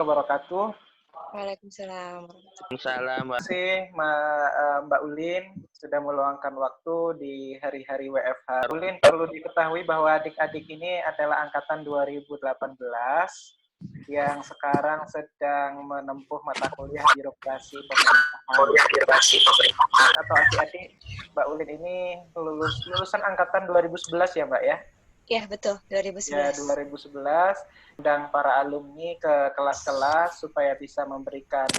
Wabarakatuh. Waalaikumsalam. Salam, Terima kasih Mbak Ulin sudah meluangkan waktu di hari-hari WFH. Ulin perlu diketahui bahwa adik-adik ini adalah angkatan 2018 yang sekarang sedang menempuh mata kuliah birokrasi pemerintahan. Atau adik-adik Mbak Ulin ini lulusan angkatan 2011 ya Mbak ya? Ya, betul, 2011. Ya, 2011. Undang para alumni ke kelas-kelas supaya bisa memberikan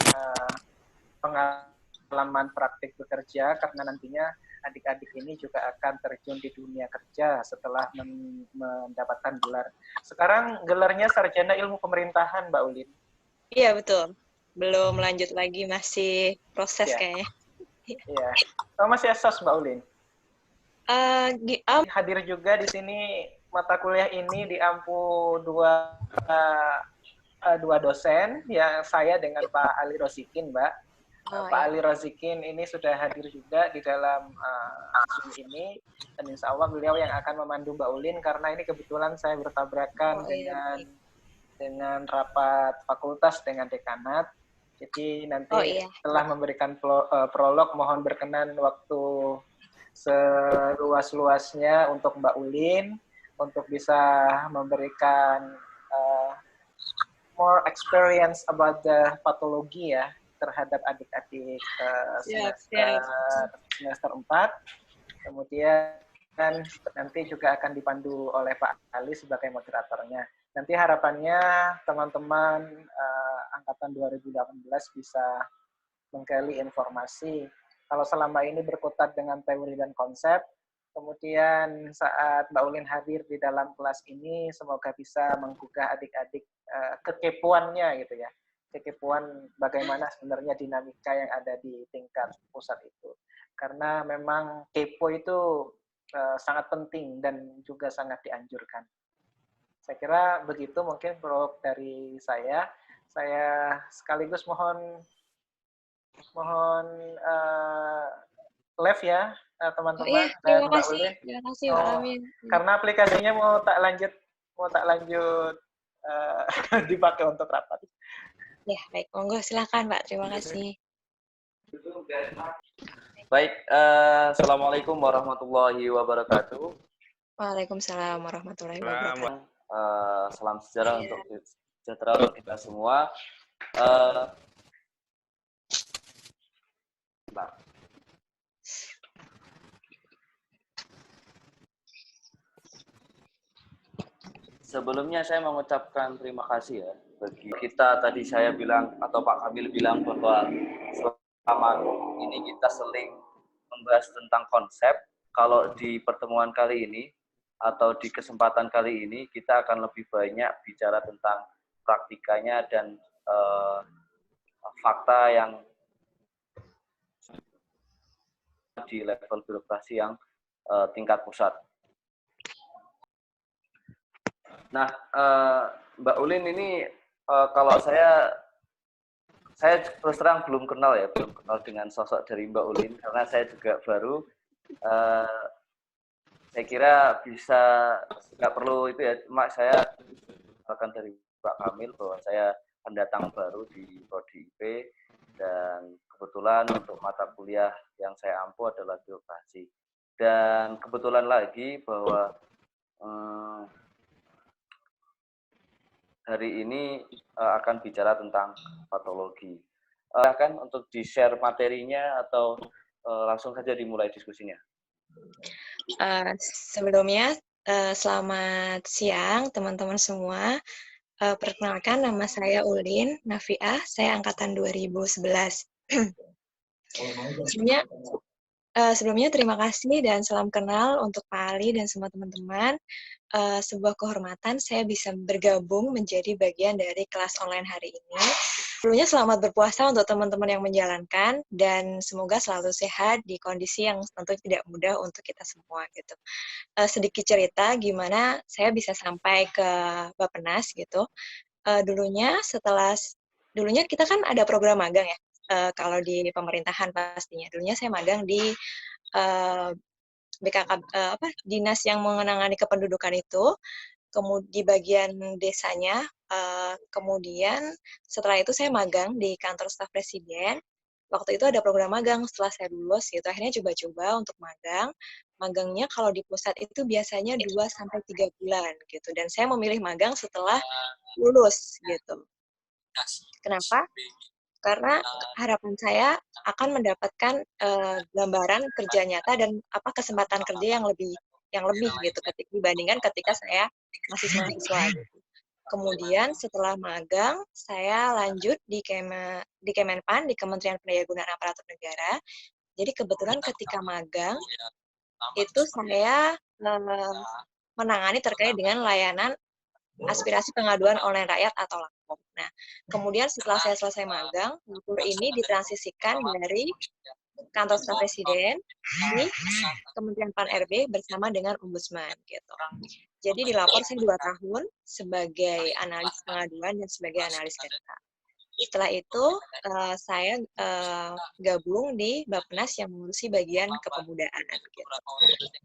pengalaman praktik bekerja, karena nantinya adik-adik ini juga akan terjun di dunia kerja setelah mendapatkan gelar. Sekarang gelarnya Sarjana Ilmu Pemerintahan, Mbak Ulin. Iya, betul. Belum lanjut lagi, masih proses kayaknya. Iya. Masih asas, Mbak Ulin? Hadir juga di sini mata kuliah ini diampu dua dosen, ya saya dengan Pak Ali Rosikin, Mbak. Pak Ali Rosikin ini sudah hadir juga di dalam Zoom ini, dan insya Allah beliau yang akan memandu Mbak Ulin, karena ini kebetulan saya bertabrakan dengan rapat fakultas dengan dekanat. Jadi nanti setelah memberikan prolog, mohon berkenan waktu seluas-luasnya untuk Mbak Ulin, untuk bisa memberikan more experience about the pathology ya terhadap adik-adik semester 4. Kemudian nanti juga akan dipandu oleh Pak Ali sebagai moderatornya. Nanti harapannya teman-teman angkatan 2018 bisa menggali informasi. Kalau selama ini berkutat dengan teori dan konsep, kemudian saat Mbak Ulin hadir di dalam kelas ini, semoga bisa menggugah adik-adik kekepuannya gitu ya. Kekepuan bagaimana sebenarnya dinamika yang ada di tingkat pusat itu. Karena memang kepo itu sangat penting dan juga sangat dianjurkan. Saya kira begitu mungkin prolog dari saya. Saya sekaligus mohon live ya teman-teman dan Mbak Ulin. Terima kasih, Pak Amin. Karena aplikasinya mau tak lanjut dipakai untuk rapat. Ya, baik. Monggo silakan, Pak. Terima kasih. Baik, Assalamualaikum warahmatullahi wabarakatuh. Waalaikumsalam warahmatullahi wabarakatuh. Salam sejahtera untuk kita semua. Sebelumnya saya mengucapkan terima kasih ya bagi kita. Tadi saya bilang atau Pak Kamil bilang bahwa selama ini kita sering membahas tentang konsep. Kalau di pertemuan kali ini atau di kesempatan kali ini kita akan lebih banyak bicara tentang praktikanya dan fakta yang di level birokrasi yang tingkat pusat. Nah, Mbak Ulin ini kalau saya terus terang belum kenal dengan sosok dari Mbak Ulin, karena saya juga baru. Saya kira bisa nggak perlu itu ya, cuma saya akan dari Pak Kamil bahwa saya pendatang baru di Prodi IP dan kebetulan untuk mata kuliah yang saya ampu adalah birokrasi. Dan kebetulan lagi bahwa hari ini akan bicara tentang patologi. Silakan untuk di-share materinya atau langsung saja dimulai diskusinya. Sebelumnya, selamat siang teman-teman semua. Perkenalkan, nama saya Ulin Nafiah, saya angkatan 2011. Sebelumnya terima kasih dan salam kenal untuk Pak Ali dan semua teman-teman. Sebuah kehormatan saya bisa bergabung menjadi bagian dari kelas online hari ini. Sebelumnya selamat berpuasa untuk teman-teman yang menjalankan dan semoga selalu sehat di kondisi yang tentu tidak mudah untuk kita semua gitu. Sedikit cerita gimana saya bisa sampai ke Bappenas gitu. Dulunya kita kan ada program magang ya. Kalau di pemerintahan pastinya. Dulunya saya magang di BKK Dinas yang mengenangani kependudukan itu. di bagian desanya. Kemudian setelah itu saya magang di kantor staf presiden. Waktu itu ada program magang setelah saya lulus gitu. Akhirnya coba-coba untuk magang. Magangnya kalau di pusat itu biasanya 2 sampai 3 bulan gitu. Dan saya memilih magang setelah lulus gitu. Kenapa? Karena harapan saya akan mendapatkan gambaran kerja nyata dan kesempatan kerja yang lebih gitu dibandingkan ketika saya masih mahasiswa. Gitu. Kemudian setelah magang, saya lanjut di Kemenpan, di Kementerian Pendidikan Aparatur Negara. Jadi kebetulan ketika magang, itu saya menangani terkait dengan layanan aspirasi pengaduan online rakyat atau lapor. Nah, kemudian setelah saya selesai magang, lapor ini ditransisikan dari kantor staf presiden di Kementerian Pan RB bersama dengan Ombudsman gitu. Jadi di lapor saya 2 tahun sebagai analis pengaduan dan sebagai analis data. Setelah itu saya gabung di Bappenas yang mengurusi bagian kepemudaan. Gitu.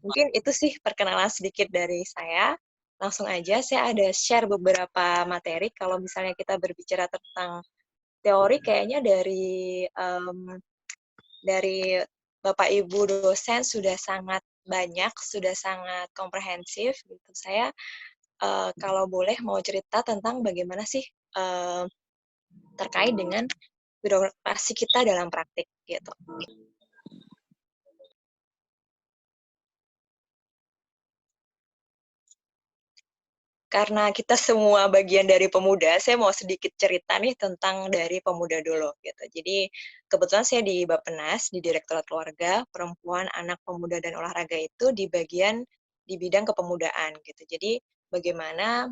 Mungkin itu sih perkenalan sedikit dari saya. Langsung aja saya ada share beberapa materi. Kalau misalnya kita berbicara tentang teori, kayaknya dari Bapak Ibu dosen sudah sangat banyak, sudah sangat komprehensif. Gitu. Saya kalau boleh mau cerita tentang bagaimana sih terkait dengan birokrasi kita dalam praktik gitu. Karena kita semua bagian dari pemuda, saya mau sedikit cerita nih tentang dari pemuda dulu gitu. Jadi kebetulan saya di Bappenas, di Direktorat Keluarga, Perempuan, Anak, Pemuda dan Olahraga itu di bidang kepemudaan gitu. Jadi bagaimana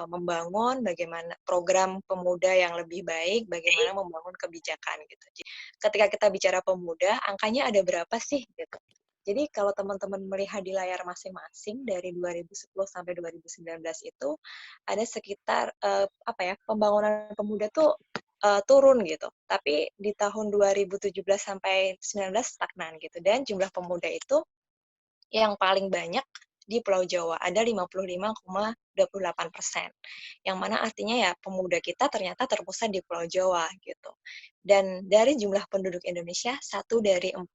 membangun bagaimana program pemuda yang lebih baik, bagaimana membangun kebijakan gitu. Jadi, ketika kita bicara pemuda, angkanya ada berapa sih gitu. Jadi kalau teman-teman melihat di layar masing-masing dari 2010 sampai 2019 itu ada sekitar pembangunan pemuda tuh turun gitu. Tapi di tahun 2017 sampai 19 stagnan gitu. Dan jumlah pemuda itu yang paling banyak di Pulau Jawa, ada 55,28%. Yang mana artinya ya pemuda kita ternyata terpusat di Pulau Jawa gitu. Dan dari jumlah penduduk Indonesia, 1 dari 4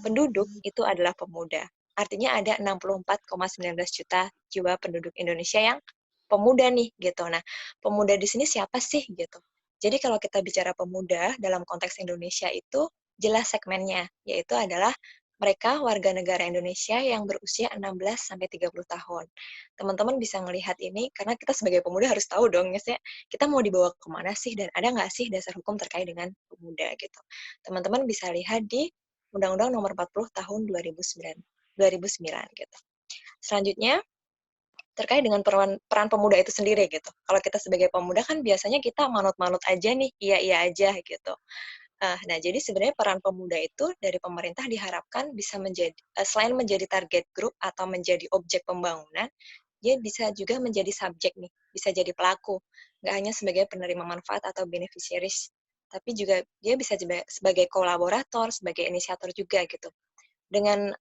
penduduk itu adalah pemuda. Artinya ada 64,19 juta jiwa penduduk Indonesia yang pemuda nih gitu. Nah, pemuda di sini siapa sih gitu. Jadi kalau kita bicara pemuda dalam konteks Indonesia itu jelas segmennya, yaitu adalah mereka warga negara Indonesia yang berusia 16 sampai 30 tahun. Teman-teman bisa melihat ini karena kita sebagai pemuda harus tahu dong, misalnya kita mau dibawa kemana sih dan ada nggak sih dasar hukum terkait dengan pemuda gitu. Teman-teman bisa lihat di Undang-Undang Nomor 40 Tahun 2009 gitu. Selanjutnya terkait dengan peran pemuda itu sendiri gitu. Kalau kita sebagai pemuda kan biasanya kita manut-manut aja nih, iya-iya aja gitu. Nah, jadi sebenarnya peran pemuda itu dari pemerintah diharapkan bisa menjadi, selain menjadi target grup atau menjadi objek pembangunan, dia bisa juga menjadi subjek nih, bisa jadi pelaku. Nggak hanya sebagai penerima manfaat atau beneficiaries, tapi juga dia bisa sebagai kolaborator, sebagai inisiator juga gitu. Dengan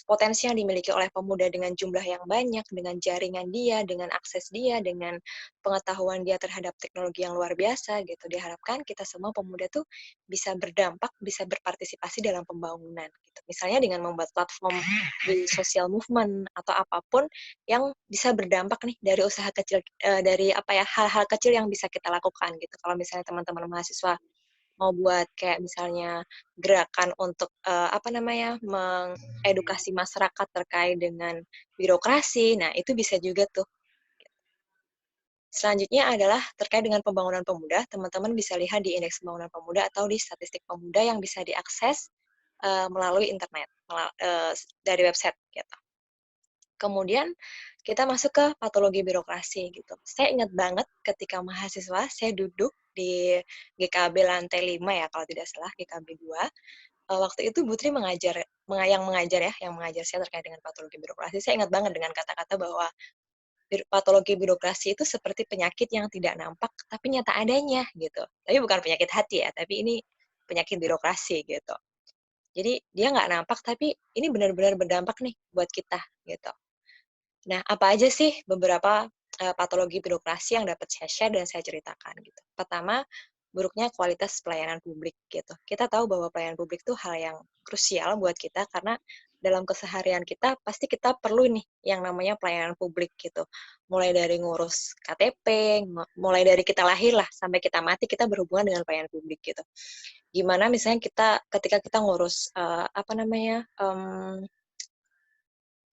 potensi yang dimiliki oleh pemuda dengan jumlah yang banyak, dengan jaringan dia, dengan akses dia, dengan pengetahuan dia terhadap teknologi yang luar biasa gitu. Diharapkan kita semua pemuda tuh bisa berdampak, bisa berpartisipasi dalam pembangunan gitu. Misalnya dengan membuat platform di social movement atau apapun yang bisa berdampak nih dari usaha kecil, dari hal-hal kecil yang bisa kita lakukan gitu. Kalau misalnya teman-teman mahasiswa mau buat kayak misalnya gerakan untuk mengedukasi masyarakat terkait dengan birokrasi, nah itu bisa juga tuh. Selanjutnya adalah terkait dengan pembangunan pemuda, teman-teman bisa lihat di indeks pembangunan pemuda atau di statistik pemuda yang bisa diakses melalui internet, dari website gitu. Kemudian kita masuk ke patologi birokrasi gitu. Saya ingat banget ketika mahasiswa, saya duduk di GKB lantai 5 ya, kalau tidak salah, GKB 2. Waktu itu Bu Tri yang mengajar saya terkait dengan patologi birokrasi. Saya ingat banget dengan kata-kata bahwa patologi birokrasi itu seperti penyakit yang tidak nampak, tapi nyata adanya gitu. Tapi bukan penyakit hati ya, tapi ini penyakit birokrasi gitu. Jadi dia nggak nampak, tapi ini benar-benar berdampak nih buat kita gitu. Nah, apa aja sih beberapa patologi birokrasi yang dapat saya share dan saya ceritakan gitu. Pertama, buruknya kualitas pelayanan publik gitu. Kita tahu bahwa pelayanan publik itu hal yang krusial buat kita karena dalam keseharian kita pasti kita perlu nih yang namanya pelayanan publik gitu. Mulai dari ngurus KTP, mulai dari kita lahir lah sampai kita mati kita berhubungan dengan pelayanan publik gitu. Gimana misalnya kita ketika kita ngurus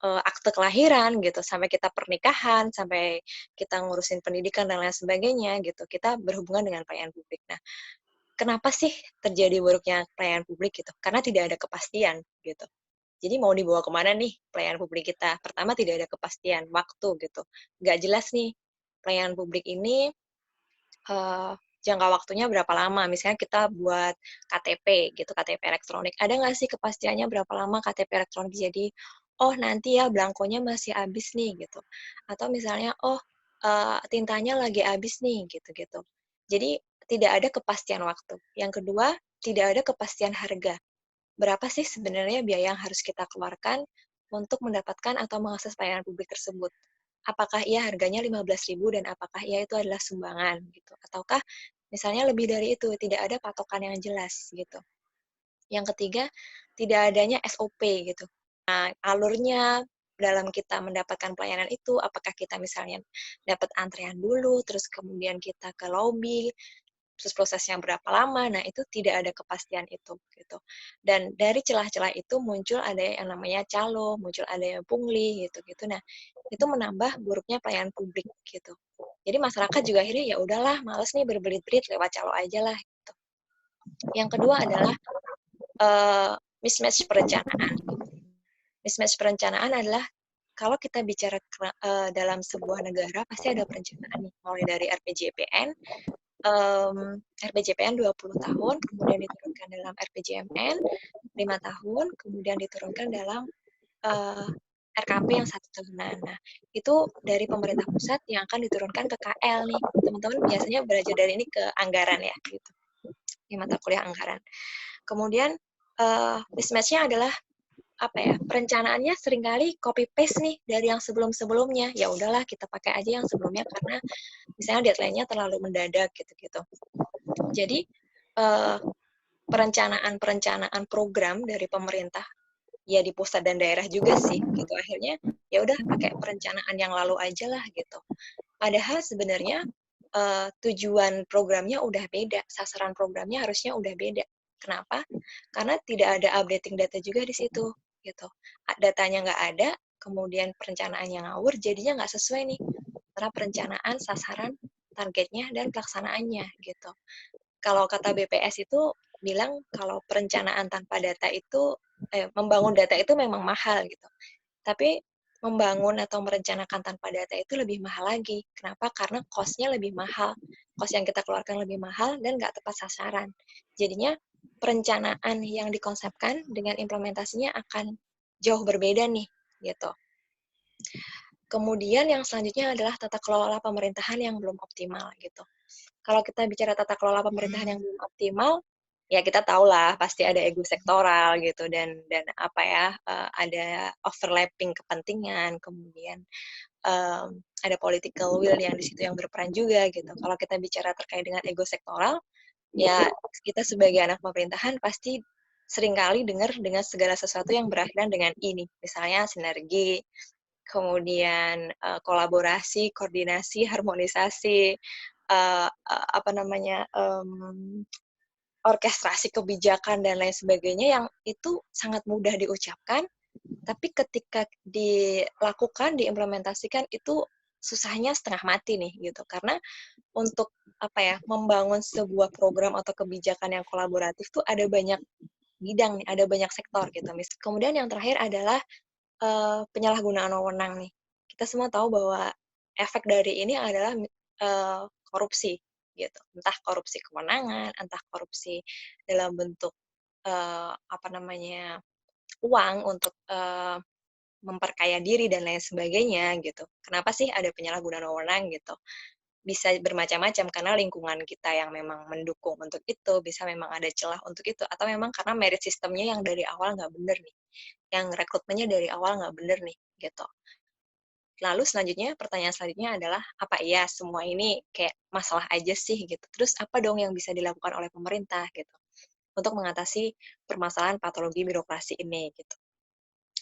akte kelahiran gitu, sampai kita pernikahan, sampai kita ngurusin pendidikan dan lain sebagainya gitu, kita berhubungan dengan pelayanan publik. Nah, kenapa sih terjadi buruknya pelayanan publik gitu? Karena tidak ada kepastian gitu. Jadi mau dibawa kemana nih pelayanan publik kita? Pertama tidak ada kepastian waktu gitu, nggak jelas nih pelayanan publik ini uh, jangka waktunya berapa lama? Misalnya kita buat KTP gitu, KTP elektronik. Ada nggak sih kepastiannya berapa lama KTP elektronik jadi, oh nanti ya belangkonya masih habis nih gitu. Atau misalnya, oh tintanya lagi habis nih gitu-gitu. Jadi tidak ada kepastian waktu. Yang kedua, tidak ada kepastian harga. Berapa sih sebenarnya biaya yang harus kita keluarkan untuk mendapatkan atau mengakses pelayanan publik tersebut? Apakah ia harganya 15.000 dan apakah ia itu adalah sumbangan gitu? Ataukah misalnya lebih dari itu, tidak ada patokan yang jelas gitu. Yang ketiga, tidak adanya SOP gitu. Nah, alurnya dalam kita mendapatkan pelayanan itu, apakah kita misalnya dapat antrean dulu, terus kemudian kita ke lobby, terus prosesnya berapa lama, nah itu tidak ada kepastian itu gitu. Dan dari celah-celah itu muncul ada yang namanya calo, muncul ada yang pungli gitu-gitu. Nah, itu menambah buruknya pelayanan publik gitu. Jadi masyarakat juga akhirnya ya udahlah, males nih berbelit-belit lewat calo aja lah gitu. Yang kedua adalah mismatch perencanaan. Mismatch perencanaan adalah kalau kita bicara dalam sebuah negara pasti ada perencanaan nih, mulai dari RPJPN, RPJPN 20 tahun, kemudian diturunkan dalam RPJMN 5 tahun, kemudian diturunkan dalam RKP yang 1 tahunan. Nah, itu dari pemerintah pusat yang akan diturunkan ke KL nih. Teman-teman biasanya belajar dari ini ke anggaran ya, gitu. Di mata kuliah anggaran. Kemudian mismatch-nya adalah apa ya, perencanaannya seringkali copy paste nih dari yang sebelum-sebelumnya. Ya udahlah kita pakai aja yang sebelumnya karena misalnya deadline-nya terlalu mendadak gitu-gitu. Jadi perencanaan program dari pemerintah ya di pusat dan daerah juga sih gitu, akhirnya ya udah pakai perencanaan yang lalu aja lah gitu. Padahal sebenarnya tujuan programnya udah beda, sasaran programnya harusnya udah beda. Kenapa? Karena tidak ada updating data juga di situ gitu. Datanya nggak ada, kemudian perencanaannya ngawur, jadinya nggak sesuai nih antara perencanaan, sasaran, targetnya, dan pelaksanaannya gitu. Kalau kata BPS itu bilang kalau perencanaan tanpa data itu, membangun data itu memang mahal gitu. Tapi membangun atau merencanakan tanpa data itu lebih mahal lagi. Kenapa? Karena cost-nya lebih mahal. Cost yang kita keluarkan lebih mahal dan nggak tepat sasaran. Jadinya perencanaan yang dikonsepkan dengan implementasinya akan jauh berbeda nih, gitu. Kemudian yang selanjutnya adalah tata kelola pemerintahan yang belum optimal, gitu. Kalau kita bicara tata kelola pemerintahan yang belum optimal, ya kita tahulah pasti ada ego sektoral gitu dan apa ya, ada overlapping kepentingan, kemudian ada political will yang di situ yang berperan juga gitu. Kalau kita bicara terkait dengan ego sektoral, ya kita sebagai anak pemerintahan pasti seringkali dengar dengan segala sesuatu yang berakhir dengan ini, misalnya sinergi, kemudian kolaborasi, koordinasi, harmonisasi, apa namanya, orkestrasi kebijakan dan lain sebagainya yang itu sangat mudah diucapkan, tapi ketika dilakukan, diimplementasikan itu susahnya setengah mati nih gitu. Karena untuk apa ya, membangun sebuah program atau kebijakan yang kolaboratif tuh ada banyak bidang nih, ada banyak sektor gitu. Kemudian yang terakhir adalah penyalahgunaan wewenang nih. Kita semua tahu bahwa efek dari ini adalah korupsi gitu. Entah korupsi kewenangan, entah korupsi dalam bentuk apa namanya, uang untuk memperkaya diri dan lain sebagainya gitu. Kenapa sih ada penyalahgunaan wewenang gitu? Bisa bermacam-macam karena lingkungan kita yang memang mendukung untuk itu, bisa memang ada celah untuk itu, atau memang karena merit sistemnya yang dari awal nggak bener nih, yang rekrutmennya dari awal nggak bener nih, gitu. Lalu selanjutnya, pertanyaan selanjutnya adalah, apa iya semua ini kayak masalah aja sih gitu? Terus apa dong yang bisa dilakukan oleh pemerintah gitu untuk mengatasi permasalahan patologi birokrasi ini gitu.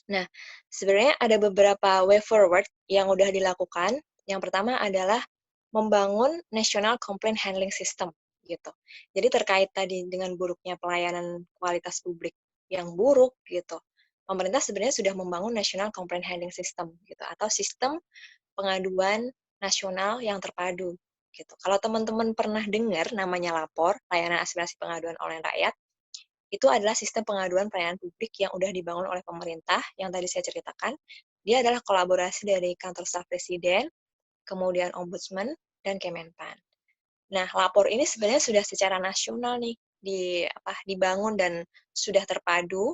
Nah, sebenarnya ada beberapa way forward yang udah dilakukan. Yang pertama adalah membangun National Complaint Handling System gitu. Jadi terkait tadi dengan buruknya pelayanan kualitas publik yang buruk gitu. Pemerintah sebenarnya sudah membangun National Complaint Handling System gitu atau sistem pengaduan nasional yang terpadu gitu. Kalau teman-teman pernah dengar namanya lapor, layanan aspirasi pengaduan oleh rakyat, itu adalah sistem pengaduan pelayanan publik yang udah dibangun oleh pemerintah yang tadi saya ceritakan. Dia adalah kolaborasi dari kantor staf presiden, kemudian ombudsman, dan Kemenpan. Nah, lapor ini sebenarnya sudah secara nasional nih dibangun dan sudah terpadu,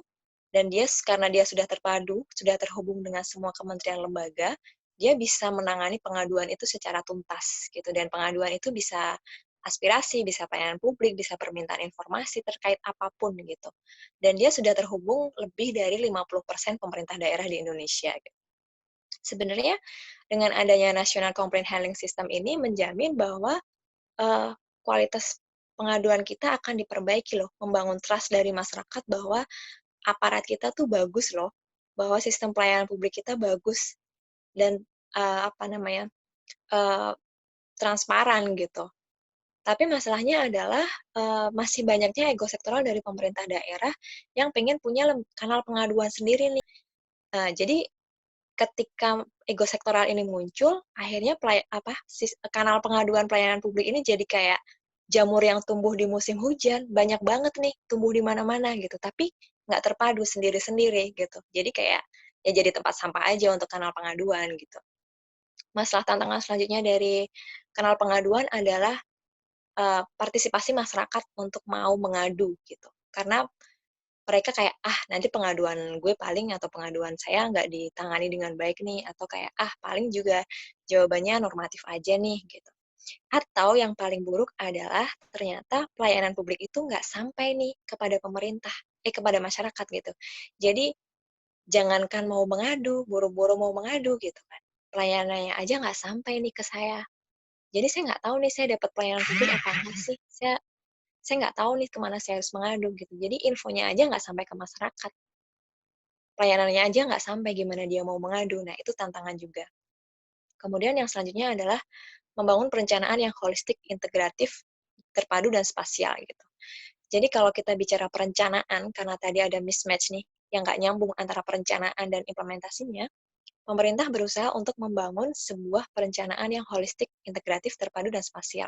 dan karena dia sudah terpadu, sudah terhubung dengan semua kementerian lembaga, dia bisa menangani pengaduan itu secara tuntas gitu, dan pengaduan itu bisa aspirasi, bisa pelayanan publik, bisa permintaan informasi terkait apapun gitu. Dan dia sudah terhubung lebih dari 50% pemerintah daerah di Indonesia gitu. Sebenarnya dengan adanya National Complaint Handling System ini menjamin bahwa kualitas pengaduan kita akan diperbaiki loh, membangun trust dari masyarakat bahwa aparat kita tuh bagus loh, bahwa sistem pelayanan publik kita bagus dan apa namanya transparan gitu. Tapi masalahnya adalah masih banyaknya ego sektoral dari pemerintah daerah yang pengen punya kanal pengaduan sendiri nih. Jadi ketika ego sektoral ini muncul, akhirnya kanal pengaduan pelayanan publik ini jadi kayak jamur yang tumbuh di musim hujan, banyak banget nih tumbuh di mana-mana gitu, tapi nggak terpadu sendiri-sendiri gitu. Jadi kayak ya jadi tempat sampah aja untuk kanal pengaduan gitu. Masalah tantangan selanjutnya dari kanal pengaduan adalah partisipasi masyarakat untuk mau mengadu gitu. Karena mereka kayak, nanti pengaduan gue paling atau pengaduan saya nggak ditangani dengan baik nih, atau kayak, paling juga jawabannya normatif aja nih, gitu. Atau yang paling buruk adalah ternyata pelayanan publik itu nggak sampai nih kepada pemerintah, kepada masyarakat gitu. Jadi, jangankan mau mengadu, buru-buru mau mengadu gitu kan. Pelayanannya aja nggak sampai nih ke saya. Jadi saya nggak tahu nih saya dapat pelayanan publik apa enggak sih. Saya nggak tahu nih kemana saya harus mengadu gitu. Jadi infonya aja nggak sampai ke masyarakat. Pelayanannya aja nggak sampai gimana dia mau mengadu. Nah, itu tantangan juga. Kemudian yang selanjutnya adalah membangun perencanaan yang holistik, integratif, terpadu, dan spasial gitu. Jadi kalau kita bicara perencanaan, karena tadi ada mismatch nih, yang nggak nyambung antara perencanaan dan implementasinya, pemerintah berusaha untuk membangun sebuah perencanaan yang holistik, integratif, terpadu, dan spasial.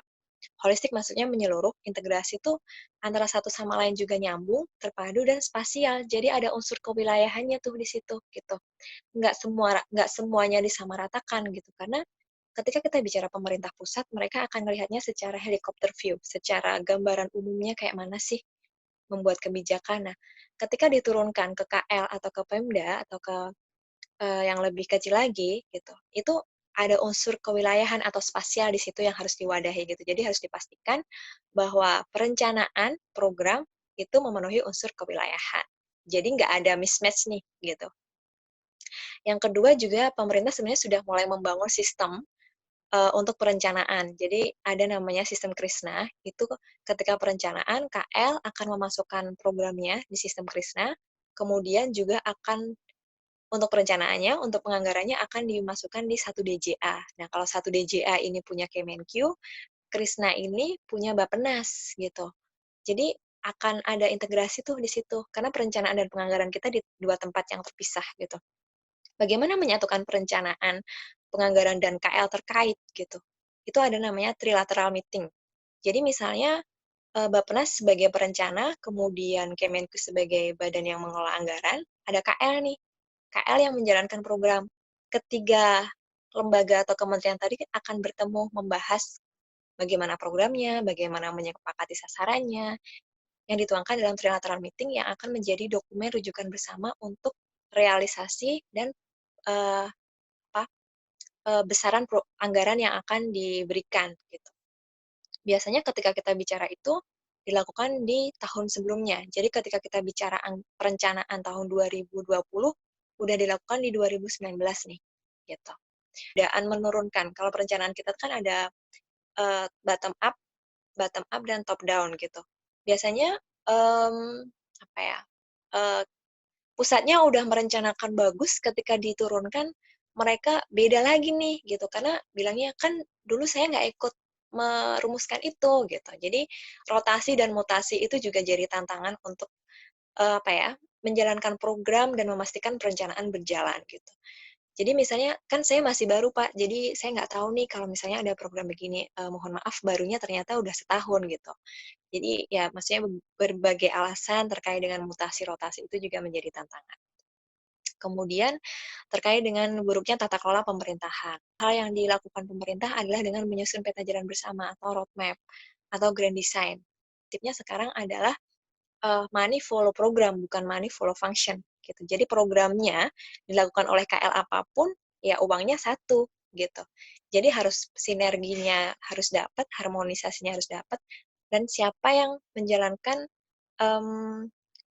Holistik maksudnya menyeluruh, integrasi itu antara satu sama lain juga nyambung, terpadu, dan spasial. Jadi ada unsur kewilayahannya tuh di situ gitu. Nggak semuanya disamaratakan gitu, karena ketika kita bicara pemerintah pusat, mereka akan melihatnya secara helikopter view, secara gambaran umumnya kayak mana sih membuat kebijakan. Nah, ketika diturunkan ke KL atau ke Pemda atau ke yang lebih kecil lagi gitu, itu ada unsur kewilayahan atau spasial di situ yang harus diwadahi gitu. Jadi harus dipastikan bahwa perencanaan program itu memenuhi unsur kewilayahan. Jadi nggak ada mismatch nih gitu. Yang kedua juga pemerintah sebenarnya sudah mulai membangun sistem untuk perencanaan. Jadi ada namanya sistem Krisna, itu ketika perencanaan KL akan memasukkan programnya di sistem Krisna, kemudian juga akan untuk perencanaannya, untuk penganggarannya akan dimasukkan di satu DJA. Nah, kalau satu DJA ini punya Kemenkyu, Krisna ini punya Bappenas gitu. Jadi akan ada integrasi tuh di situ, karena perencanaan dan penganggaran kita di dua tempat yang terpisah gitu. Bagaimana menyatukan perencanaan, penganggaran, dan KL terkait gitu. Itu ada namanya trilateral meeting. Jadi misalnya Bappenas sebagai perencana, kemudian Kemenku sebagai badan yang mengelola anggaran, ada KL nih. KL yang menjalankan program. Ketiga lembaga atau kementerian tadi akan bertemu membahas bagaimana programnya, bagaimana menyepakati sasarannya, yang dituangkan dalam trilateral meeting yang akan menjadi dokumen rujukan bersama untuk realisasi dan uh, besaran anggaran yang akan diberikan gitu. Biasanya ketika kita bicara itu dilakukan di tahun sebelumnya. Jadi ketika kita bicara perencanaan tahun 2020 udah dilakukan di 2019 nih gitu. Dan menurunkan. Kalau perencanaan kita kan ada bottom up dan top down gitu. Biasanya apa ya? Pusatnya udah merencanakan bagus, ketika diturunkan mereka beda lagi nih gitu, karena bilangnya kan dulu saya nggak ikut merumuskan itu gitu. Jadi rotasi dan mutasi itu juga jadi tantangan untuk apa ya, menjalankan program dan memastikan perencanaan berjalan gitu. Jadi misalnya kan saya masih baru Pak, jadi saya nggak tahu nih kalau misalnya ada program begini, mohon maaf barunya ternyata udah setahun gitu. Jadi ya maksudnya berbagai alasan terkait dengan mutasi rotasi itu juga menjadi tantangan. Kemudian terkait dengan buruknya tata kelola pemerintahan. Hal yang dilakukan pemerintah adalah dengan menyusun peta jalan bersama atau roadmap atau grand design. Tipnya sekarang adalah money follow program, bukan money follow function. Gitu. Jadi programnya dilakukan oleh KL apapun, ya uangnya satu gitu. Jadi harus sinerginya harus dapat, harmonisasinya harus dapat, dan siapa yang menjalankan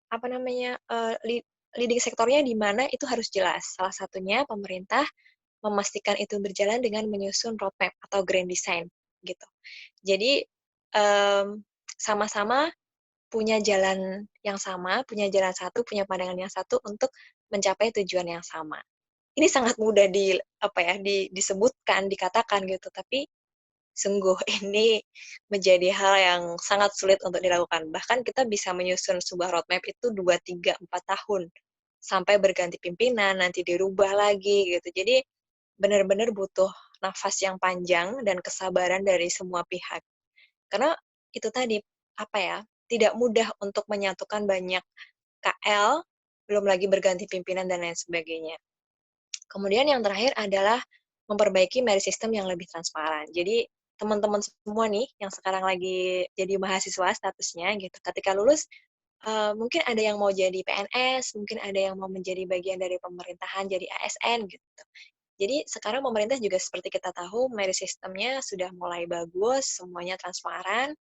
apa namanya leading sektornya di mana itu harus jelas. Salah satunya pemerintah memastikan itu berjalan dengan menyusun roadmap atau grand design gitu. Jadi sama-sama punya jalan yang sama, punya jalan satu, punya pandangan yang satu untuk mencapai tujuan yang sama. Ini sangat mudah disebutkan, dikatakan gitu, tapi sungguh ini menjadi hal yang sangat sulit untuk dilakukan. Bahkan kita bisa menyusun sebuah roadmap itu 2, 3, 4 tahun sampai berganti pimpinan, nanti dirubah lagi gitu. Jadi benar-benar butuh nafas yang panjang dan kesabaran dari semua pihak. Karena itu tadi tidak mudah untuk menyatukan banyak KL, belum lagi berganti pimpinan dan lain sebagainya. Kemudian yang terakhir adalah memperbaiki merit system yang lebih transparan. Jadi teman-teman semua nih yang sekarang lagi jadi mahasiswa statusnya gitu, ketika lulus mungkin ada yang mau jadi PNS, mungkin ada yang mau menjadi bagian dari pemerintahan, jadi ASN gitu. Jadi sekarang pemerintah juga seperti kita tahu merit system-nya sudah mulai bagus, semuanya transparan,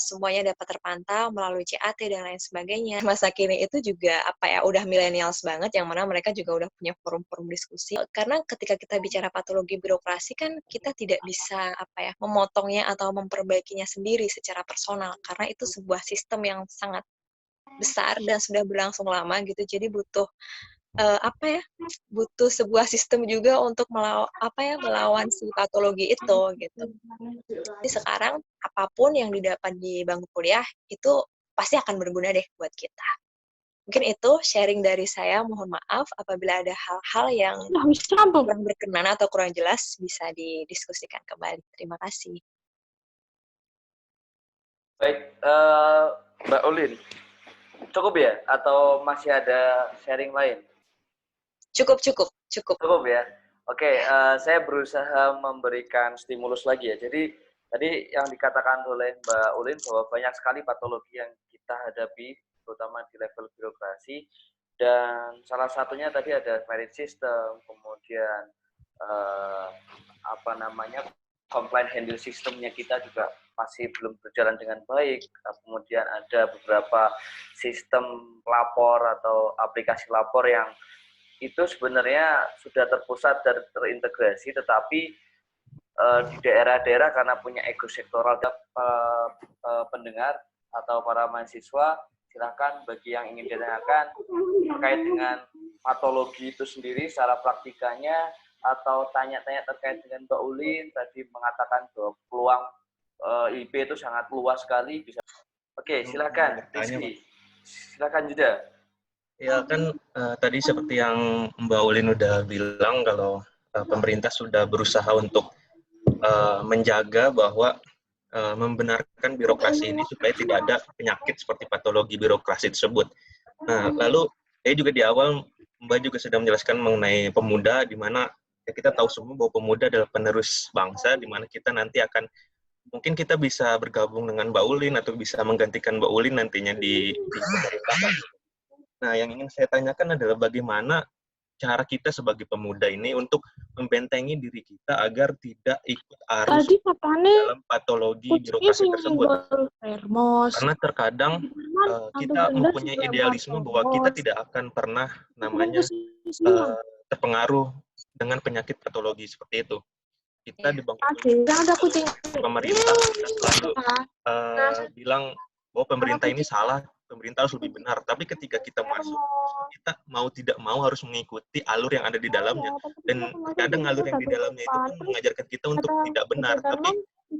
semuanya dapat terpantau melalui CAT dan lain sebagainya. Masa kini itu juga udah millennials banget, yang mana mereka juga udah punya forum-forum diskusi. Karena ketika kita bicara patologi birokrasi kan kita tidak bisa memotongnya atau memperbaikinya sendiri secara personal, karena itu sebuah sistem yang sangat besar dan sudah berlangsung lama gitu. Jadi butuh butuh sebuah sistem juga untuk melawan si patologi itu gitu. Jadi sekarang apapun yang didapat di bangku kuliah itu pasti akan berguna deh buat kita. Mungkin itu sharing dari saya. Mohon maaf apabila ada hal-hal yang kurang berkenan atau kurang jelas, bisa didiskusikan kembali. Terima kasih. Baik, Mbak Ulin, cukup ya? Atau masih ada sharing lain? Cukup. Cukup ya. Oke, saya berusaha memberikan stimulus lagi ya. Jadi tadi yang dikatakan oleh Mbak Ulin bahwa banyak sekali patologi yang kita hadapi, terutama di level birokrasi. Dan salah satunya tadi ada merit system, kemudian complaint handle sistemnya kita juga masih belum berjalan dengan baik. Kemudian ada beberapa sistem lapor atau aplikasi lapor yang itu sebenarnya sudah terpusat dan terintegrasi, tetapi di daerah-daerah karena punya ego sektoral pendengar atau para mahasiswa, silakan bagi yang ingin ditanyakan terkait dengan patologi itu sendiri secara praktikanya, atau tanya-tanya terkait dengan Mbak Ulin tadi mengatakan bahwa peluang IP itu sangat luas sekali. Bisa. Oke, silakan Rizky. Silakan Juda. Ya kan tadi seperti yang Mbak Ulin udah bilang kalau pemerintah sudah berusaha untuk menjaga bahwa membenarkan birokrasi ini supaya tidak ada penyakit seperti patologi birokrasi tersebut. Nah, lalu juga di awal Mbak juga sudah menjelaskan mengenai pemuda, di mana ya kita tahu semua bahwa pemuda adalah penerus bangsa, di mana kita nanti akan mungkin kita bisa bergabung dengan Mbak Ulin atau bisa menggantikan Mbak Ulin nantinya di pemerintahan. Nah, yang ingin saya tanyakan adalah bagaimana cara kita sebagai pemuda ini untuk membentengi diri kita agar tidak ikut arus dalam patologi birokrasi tersebut. Karena terkadang kita mempunyai idealisme bahwa kita tidak akan pernah terpengaruh dengan penyakit patologi seperti itu. Kita Iya. di Bank Indonesia, pemerintah kita selalu bilang bahwa pemerintah ini salah, pemerintah harus lebih benar. Tapi ketika kita masuk, kita mau tidak mau harus mengikuti alur yang ada di dalamnya. Dan kadang alur yang di dalamnya itu pun mengajarkan kita untuk tidak benar. Tapi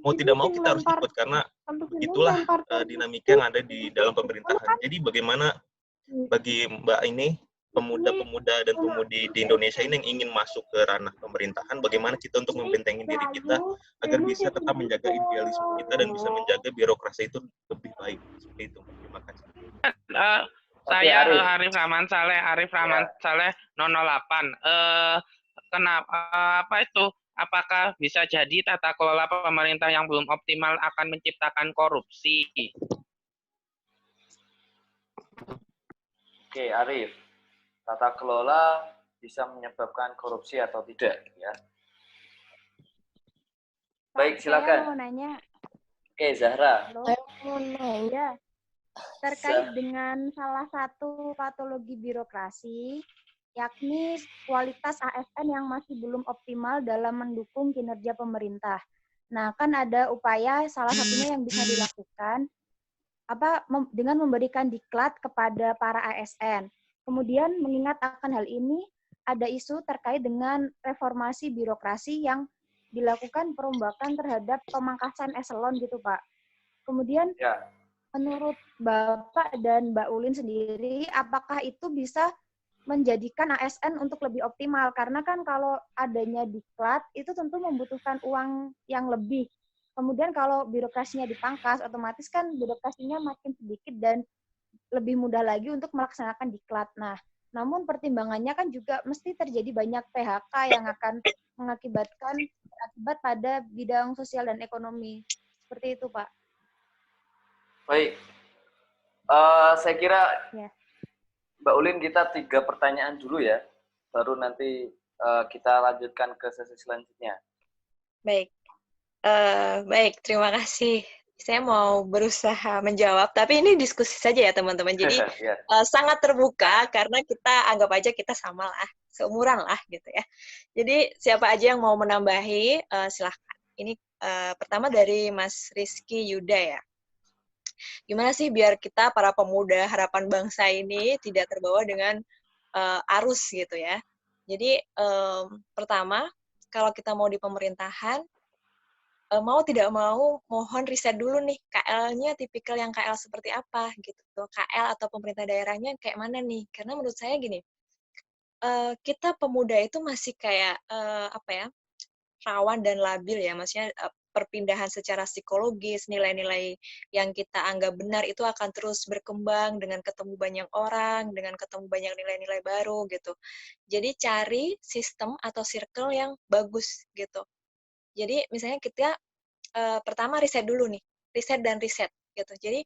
mau tidak mau kita harus ikut karena begitulah dinamika yang ada di dalam pemerintahan. Jadi bagaimana bagi Mbak ini, pemuda-pemuda dan pemudi di Indonesia ini yang ingin masuk ke ranah pemerintahan, bagaimana kita untuk membentengi diri kita agar bisa tetap menjaga idealisme kita dan bisa menjaga birokrasi itu lebih baik. Seperti itu. Terima kasih. Saya Arif Rahman Saleh 008. Kenapa apa itu? Apakah bisa jadi tata kelola pemerintah yang belum optimal akan menciptakan korupsi? Oke, Arif. Tata kelola bisa menyebabkan korupsi atau tidak, ya? Baik, silakan. Saya mau nanya. Oke, Zahra. Saya mau nanya. Terkait dengan salah satu patologi birokrasi, yakni kualitas ASN yang masih belum optimal dalam mendukung kinerja pemerintah. Nah, kan ada upaya salah satunya yang bisa dilakukan dengan memberikan diklat kepada para ASN. Kemudian mengingat akan hal ini, ada isu terkait dengan reformasi birokrasi yang dilakukan perombakan terhadap pemangkasan eselon gitu, Pak. Kemudian menurut Bapak dan Mbak Ulin sendiri, apakah itu bisa menjadikan ASN untuk lebih optimal? Karena kan kalau adanya diklat, itu tentu membutuhkan uang yang lebih. Kemudian kalau birokrasinya dipangkas, otomatis kan birokrasinya makin sedikit dan lebih mudah lagi untuk melaksanakan diklat. Nah, namun pertimbangannya kan juga mesti terjadi banyak PHK yang akan mengakibatkan akibat pada bidang sosial dan ekonomi. Seperti itu, Pak. Baik. Saya kira Mbak Ulin kita 3 pertanyaan dulu ya, baru nanti kita lanjutkan ke sesi selanjutnya. Baik. Baik, terima kasih. Saya mau berusaha menjawab, tapi ini diskusi saja ya teman-teman. Jadi sangat terbuka karena kita anggap aja kita sama lah, seumuran lah gitu ya. Jadi siapa aja yang mau menambahi, silahkan. Ini pertama dari Mas Rizky Yuda ya. Gimana sih biar kita para pemuda harapan bangsa ini tidak terbawa dengan arus gitu ya. Jadi pertama, kalau kita mau di pemerintahan, mau tidak mau mohon riset dulu nih KL-nya tipikal yang KL seperti apa gitu. KL atau pemerintah daerahnya kayak mana nih? Karena menurut saya gini, kita pemuda itu masih kayak rawan dan labil ya, maksudnya perpindahan secara psikologis, nilai-nilai yang kita anggap benar itu akan terus berkembang dengan ketemu banyak orang, dengan ketemu banyak nilai-nilai baru gitu. Jadi cari sistem atau circle yang bagus gitu. Jadi misalnya kita pertama riset dulu nih, riset gitu. Jadi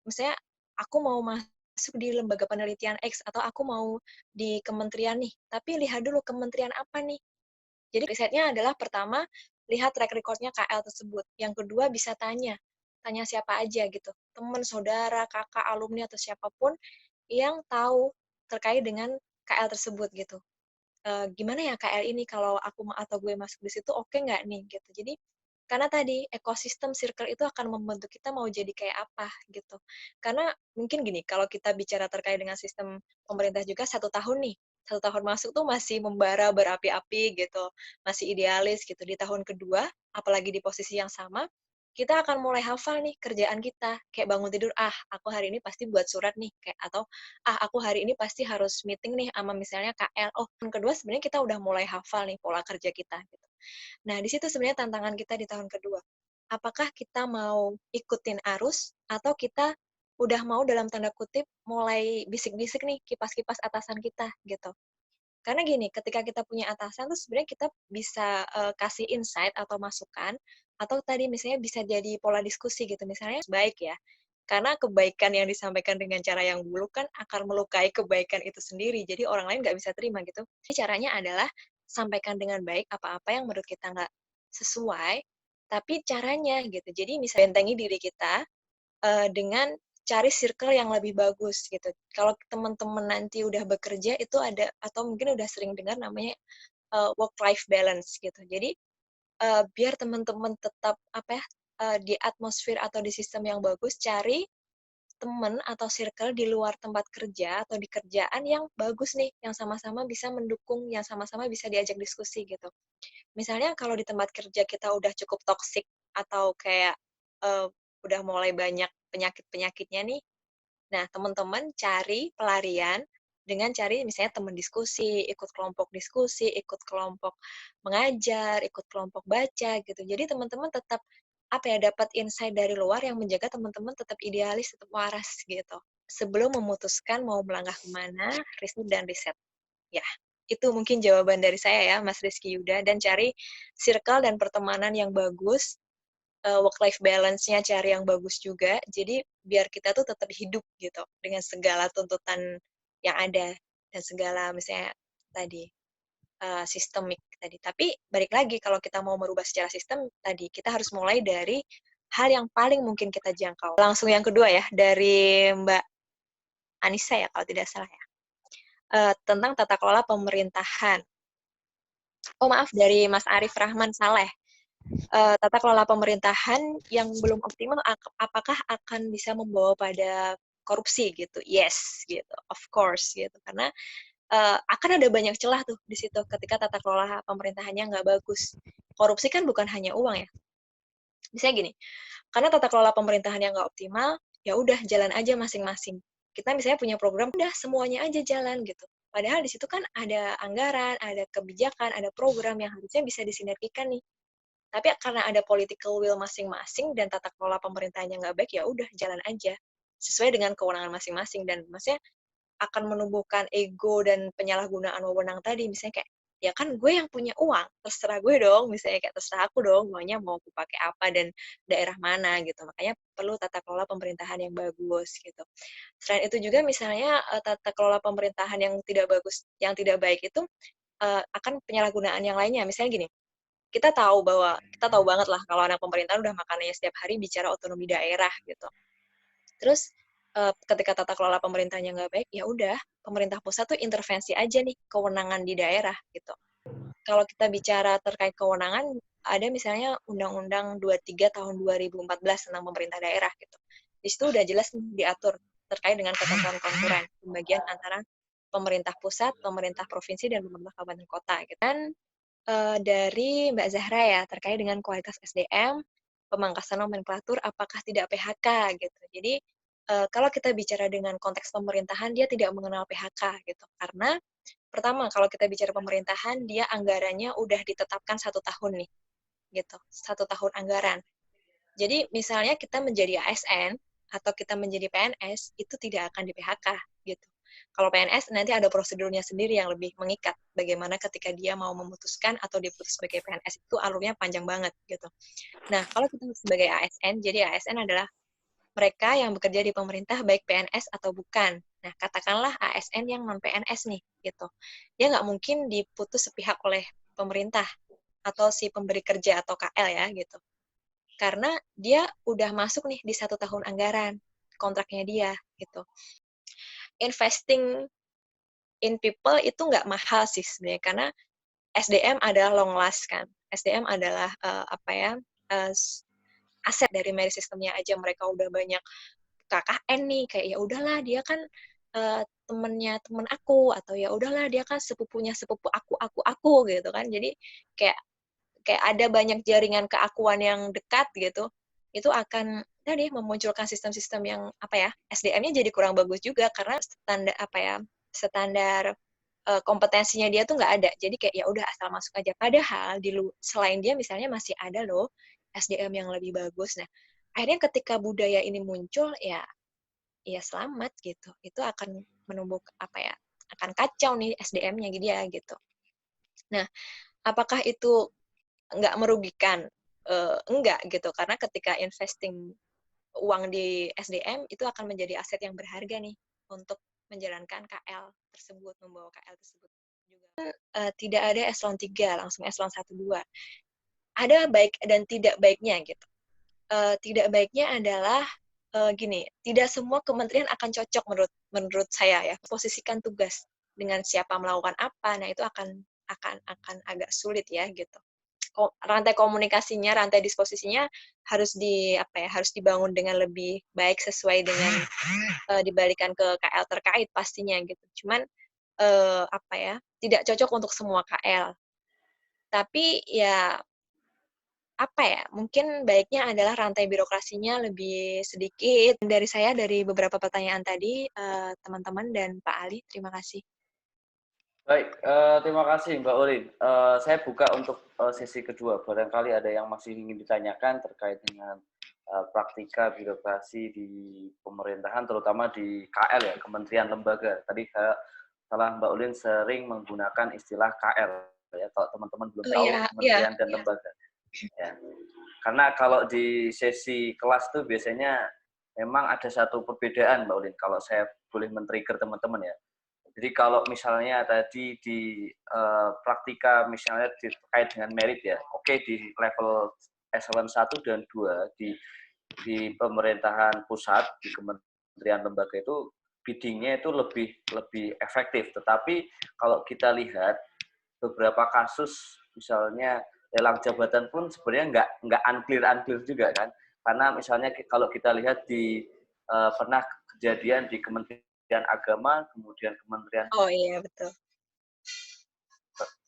misalnya aku mau masuk di lembaga penelitian X atau aku mau di kementerian nih, tapi lihat dulu kementerian apa nih. Jadi risetnya adalah pertama lihat track record-nya KL tersebut. Yang kedua bisa tanya siapa aja gitu, teman, saudara, kakak, alumni atau siapapun yang tahu terkait dengan KL tersebut gitu. Gimana ya KL ini kalau aku atau gue masuk di situ oke nggak nih gitu. Jadi karena tadi ekosistem circle itu akan membentuk kita mau jadi kayak apa gitu. Karena mungkin gini, kalau kita bicara terkait dengan sistem pemerintah juga 1 tahun nih, 1 tahun masuk tuh masih membara berapi-api gitu, masih idealis gitu. Di tahun kedua, apalagi di posisi yang sama, kita akan mulai hafal nih kerjaan kita. Kayak bangun tidur, aku hari ini pasti buat surat nih, kayak atau aku hari ini pasti harus meeting nih sama misalnya KL. Oh, tahun kedua sebenarnya kita udah mulai hafal nih pola kerja kita gitu. Nah, di situ sebenarnya tantangan kita di tahun kedua. Apakah kita mau ikutin arus atau kita udah mau dalam tanda kutip mulai bisik-bisik nih kipas-kipas atasan kita gitu. Karena gini, ketika kita punya atasan tuh sebenarnya kita bisa kasih insight atau masukan atau tadi misalnya bisa jadi pola diskusi gitu. Misalnya baik ya. Karena kebaikan yang disampaikan dengan cara yang buruk kan akan melukai kebaikan itu sendiri. Jadi orang lain nggak bisa terima gitu. Jadi caranya adalah sampaikan dengan baik apa-apa yang menurut kita nggak sesuai, tapi caranya gitu. Jadi misalnya bentengi diri kita dengan cari circle yang lebih bagus gitu. Kalau teman-teman nanti udah bekerja itu ada atau mungkin udah sering dengar namanya work-life balance gitu. Jadi biar teman-teman tetap di atmosfer atau di sistem yang bagus, cari teman atau circle di luar tempat kerja atau di kerjaan yang bagus nih, yang sama-sama bisa mendukung, yang sama-sama bisa diajak diskusi gitu. Misalnya kalau di tempat kerja kita udah cukup toksik atau kayak udah mulai banyak penyakit-penyakitnya nih, nah teman-teman cari pelarian dengan cari misalnya teman diskusi, ikut kelompok diskusi, ikut kelompok mengajar, ikut kelompok baca gitu. Jadi teman-teman tetap dapat insight dari luar yang menjaga teman-teman tetap idealis, tetap waras gitu. Sebelum memutuskan mau melangkah kemana, riset dan riset. Ya, itu mungkin jawaban dari saya ya, Mas Rizky Yuda. Dan cari circle dan pertemanan yang bagus, work-life balance-nya cari yang bagus juga. Jadi biar kita tuh tetap hidup gitu dengan segala tuntutan yang ada dan segala misalnya tadi sistemik tadi. Tapi balik lagi kalau kita mau merubah secara sistem tadi, kita harus mulai dari hal yang paling mungkin kita jangkau. Langsung yang kedua ya, dari Mbak Anissa ya kalau tidak salah ya. Tentang tata kelola pemerintahan. Oh maaf, dari Mas Arif Rahman Saleh. Tata kelola pemerintahan yang belum optimal apakah akan bisa membawa pada korupsi gitu? Yes, gitu, of course gitu. Karena akan ada banyak celah tuh di situ ketika tata kelola pemerintahannya nggak bagus. Korupsi kan bukan hanya uang ya. Misalnya gini, karena tata kelola pemerintahan yang nggak optimal, ya udah jalan aja masing-masing. Kita misalnya punya program, udah semuanya aja jalan gitu. Padahal di situ kan ada anggaran, ada kebijakan, ada program yang harusnya bisa disinergikan nih. Tapi karena ada political will masing-masing dan tata kelola pemerintahannya nggak baik, ya udah jalan aja sesuai dengan kewenangan masing-masing. Dan maksudnya akan menumbuhkan ego dan penyalahgunaan wewenang tadi. Misalnya kayak, ya kan gue yang punya uang, terserah gue dong. Misalnya kayak terserah aku dong, uangnya mau aku pakai apa dan daerah mana gitu. Makanya perlu tata kelola pemerintahan yang bagus gitu. Selain itu juga misalnya tata kelola pemerintahan yang tidak bagus, yang tidak baik itu akan penyalahgunaan yang lainnya. Misalnya gini, kita tahu banget lah kalau anak pemerintahan udah makanannya setiap hari bicara otonomi daerah gitu. Terus ketika tata kelola pemerintahnya nggak baik, ya udah pemerintah pusat tuh intervensi aja nih kewenangan di daerah gitu. Kalau kita bicara terkait kewenangan, ada misalnya Undang-Undang 23 tahun 2014 tentang pemerintah daerah gitu. Di situ udah jelas diatur terkait dengan ketentuan konkuren, pembagian antara pemerintah pusat, pemerintah provinsi, dan pemerintah kabupaten kota. Gitu. Dan dari Mbak Zahra ya, terkait dengan kualitas SDM, pemangkasan nomenklatur, apakah tidak PHK gitu. Jadi kalau kita bicara dengan konteks pemerintahan, dia tidak mengenal PHK gitu. Karena pertama, kalau kita bicara pemerintahan, dia anggarannya udah ditetapkan 1 tahun nih, gitu. 1 tahun anggaran. Jadi misalnya kita menjadi ASN atau kita menjadi PNS, itu tidak akan di PHK gitu. Kalau PNS nanti ada prosedurnya sendiri yang lebih mengikat. Bagaimana ketika dia mau memutuskan atau diputus sebagai PNS itu alurnya panjang banget gitu. Nah, kalau kita sebagai ASN, jadi ASN adalah mereka yang bekerja di pemerintah baik PNS atau bukan. Nah, katakanlah ASN yang non-PNS nih, gitu. Dia nggak mungkin diputus sepihak oleh pemerintah atau si pemberi kerja atau KL ya, gitu. Karena dia udah masuk nih di 1 tahun anggaran kontraknya dia, gitu. Investing in people itu nggak mahal sih sebenarnya, karena SDM adalah long last kan. SDM adalah aset dari merit systemnya aja. Mereka udah banyak KKN nih, kayak ya udahlah dia kan temennya temen aku, atau ya udahlah dia kan sepupunya sepupu aku gitu kan. Jadi kayak ada banyak jaringan keakuan yang dekat gitu. Itu akan tadi memunculkan sistem-sistem yang SDM-nya jadi kurang bagus juga karena standar kompetensinya dia tuh nggak ada. Jadi kayak ya udah asal masuk aja. Padahal selain dia misalnya masih ada loh SDM yang lebih bagus. Nah, akhirnya ketika budaya ini muncul ya selamat gitu. Itu akan menumbuk akan kacau nih SDM-nya dia gitu. Nah, apakah itu nggak merugikan? Enggak gitu, karena ketika investing uang di SDM itu akan menjadi aset yang berharga nih untuk menjalankan KL tersebut, membawa KL tersebut juga. Tidak ada eselon 3, langsung eselon 1, 2. Ada baik dan tidak baiknya gitu. Tidak baiknya adalah gini, tidak semua kementerian akan cocok menurut saya ya. Posisikan tugas dengan siapa melakukan apa, nah itu akan akan agak sulit ya gitu. Rantai komunikasinya, rantai disposisinya harus harus dibangun dengan lebih baik sesuai dengan dibalikan ke KL terkait pastinya gitu. Cuman tidak cocok untuk semua KL. Tapi ya mungkin baiknya adalah rantai birokrasinya lebih sedikit. Dari saya, dari beberapa pertanyaan tadi, teman-teman dan Pak Ali, terima kasih. Baik, terima kasih Mbak Ulin. Saya buka untuk sesi kedua. Barangkali ada yang masih ingin ditanyakan terkait dengan praktika birokrasi di pemerintahan, terutama di KL ya, Kementerian Lembaga. Tadi salah Mbak Ulin sering menggunakan istilah KL ya. Kalau teman-teman belum tahu, Kementerian dan Lembaga. Ya. Karena kalau di sesi kelas tuh biasanya memang ada satu perbedaan Mbak Ulin, kalau saya boleh men-trigger teman-teman ya. Jadi kalau misalnya tadi di praktika misalnya terkait dengan merit ya, oke, di level eselon 1 dan 2 di pemerintahan pusat, di kementerian lembaga itu biddingnya itu lebih efektif. Tetapi kalau kita lihat beberapa kasus misalnya lelang jabatan pun sebenarnya nggak unclear juga kan, karena misalnya kalau kita lihat di pernah kejadian di Kementerian Agama, kemudian Kementerian betul,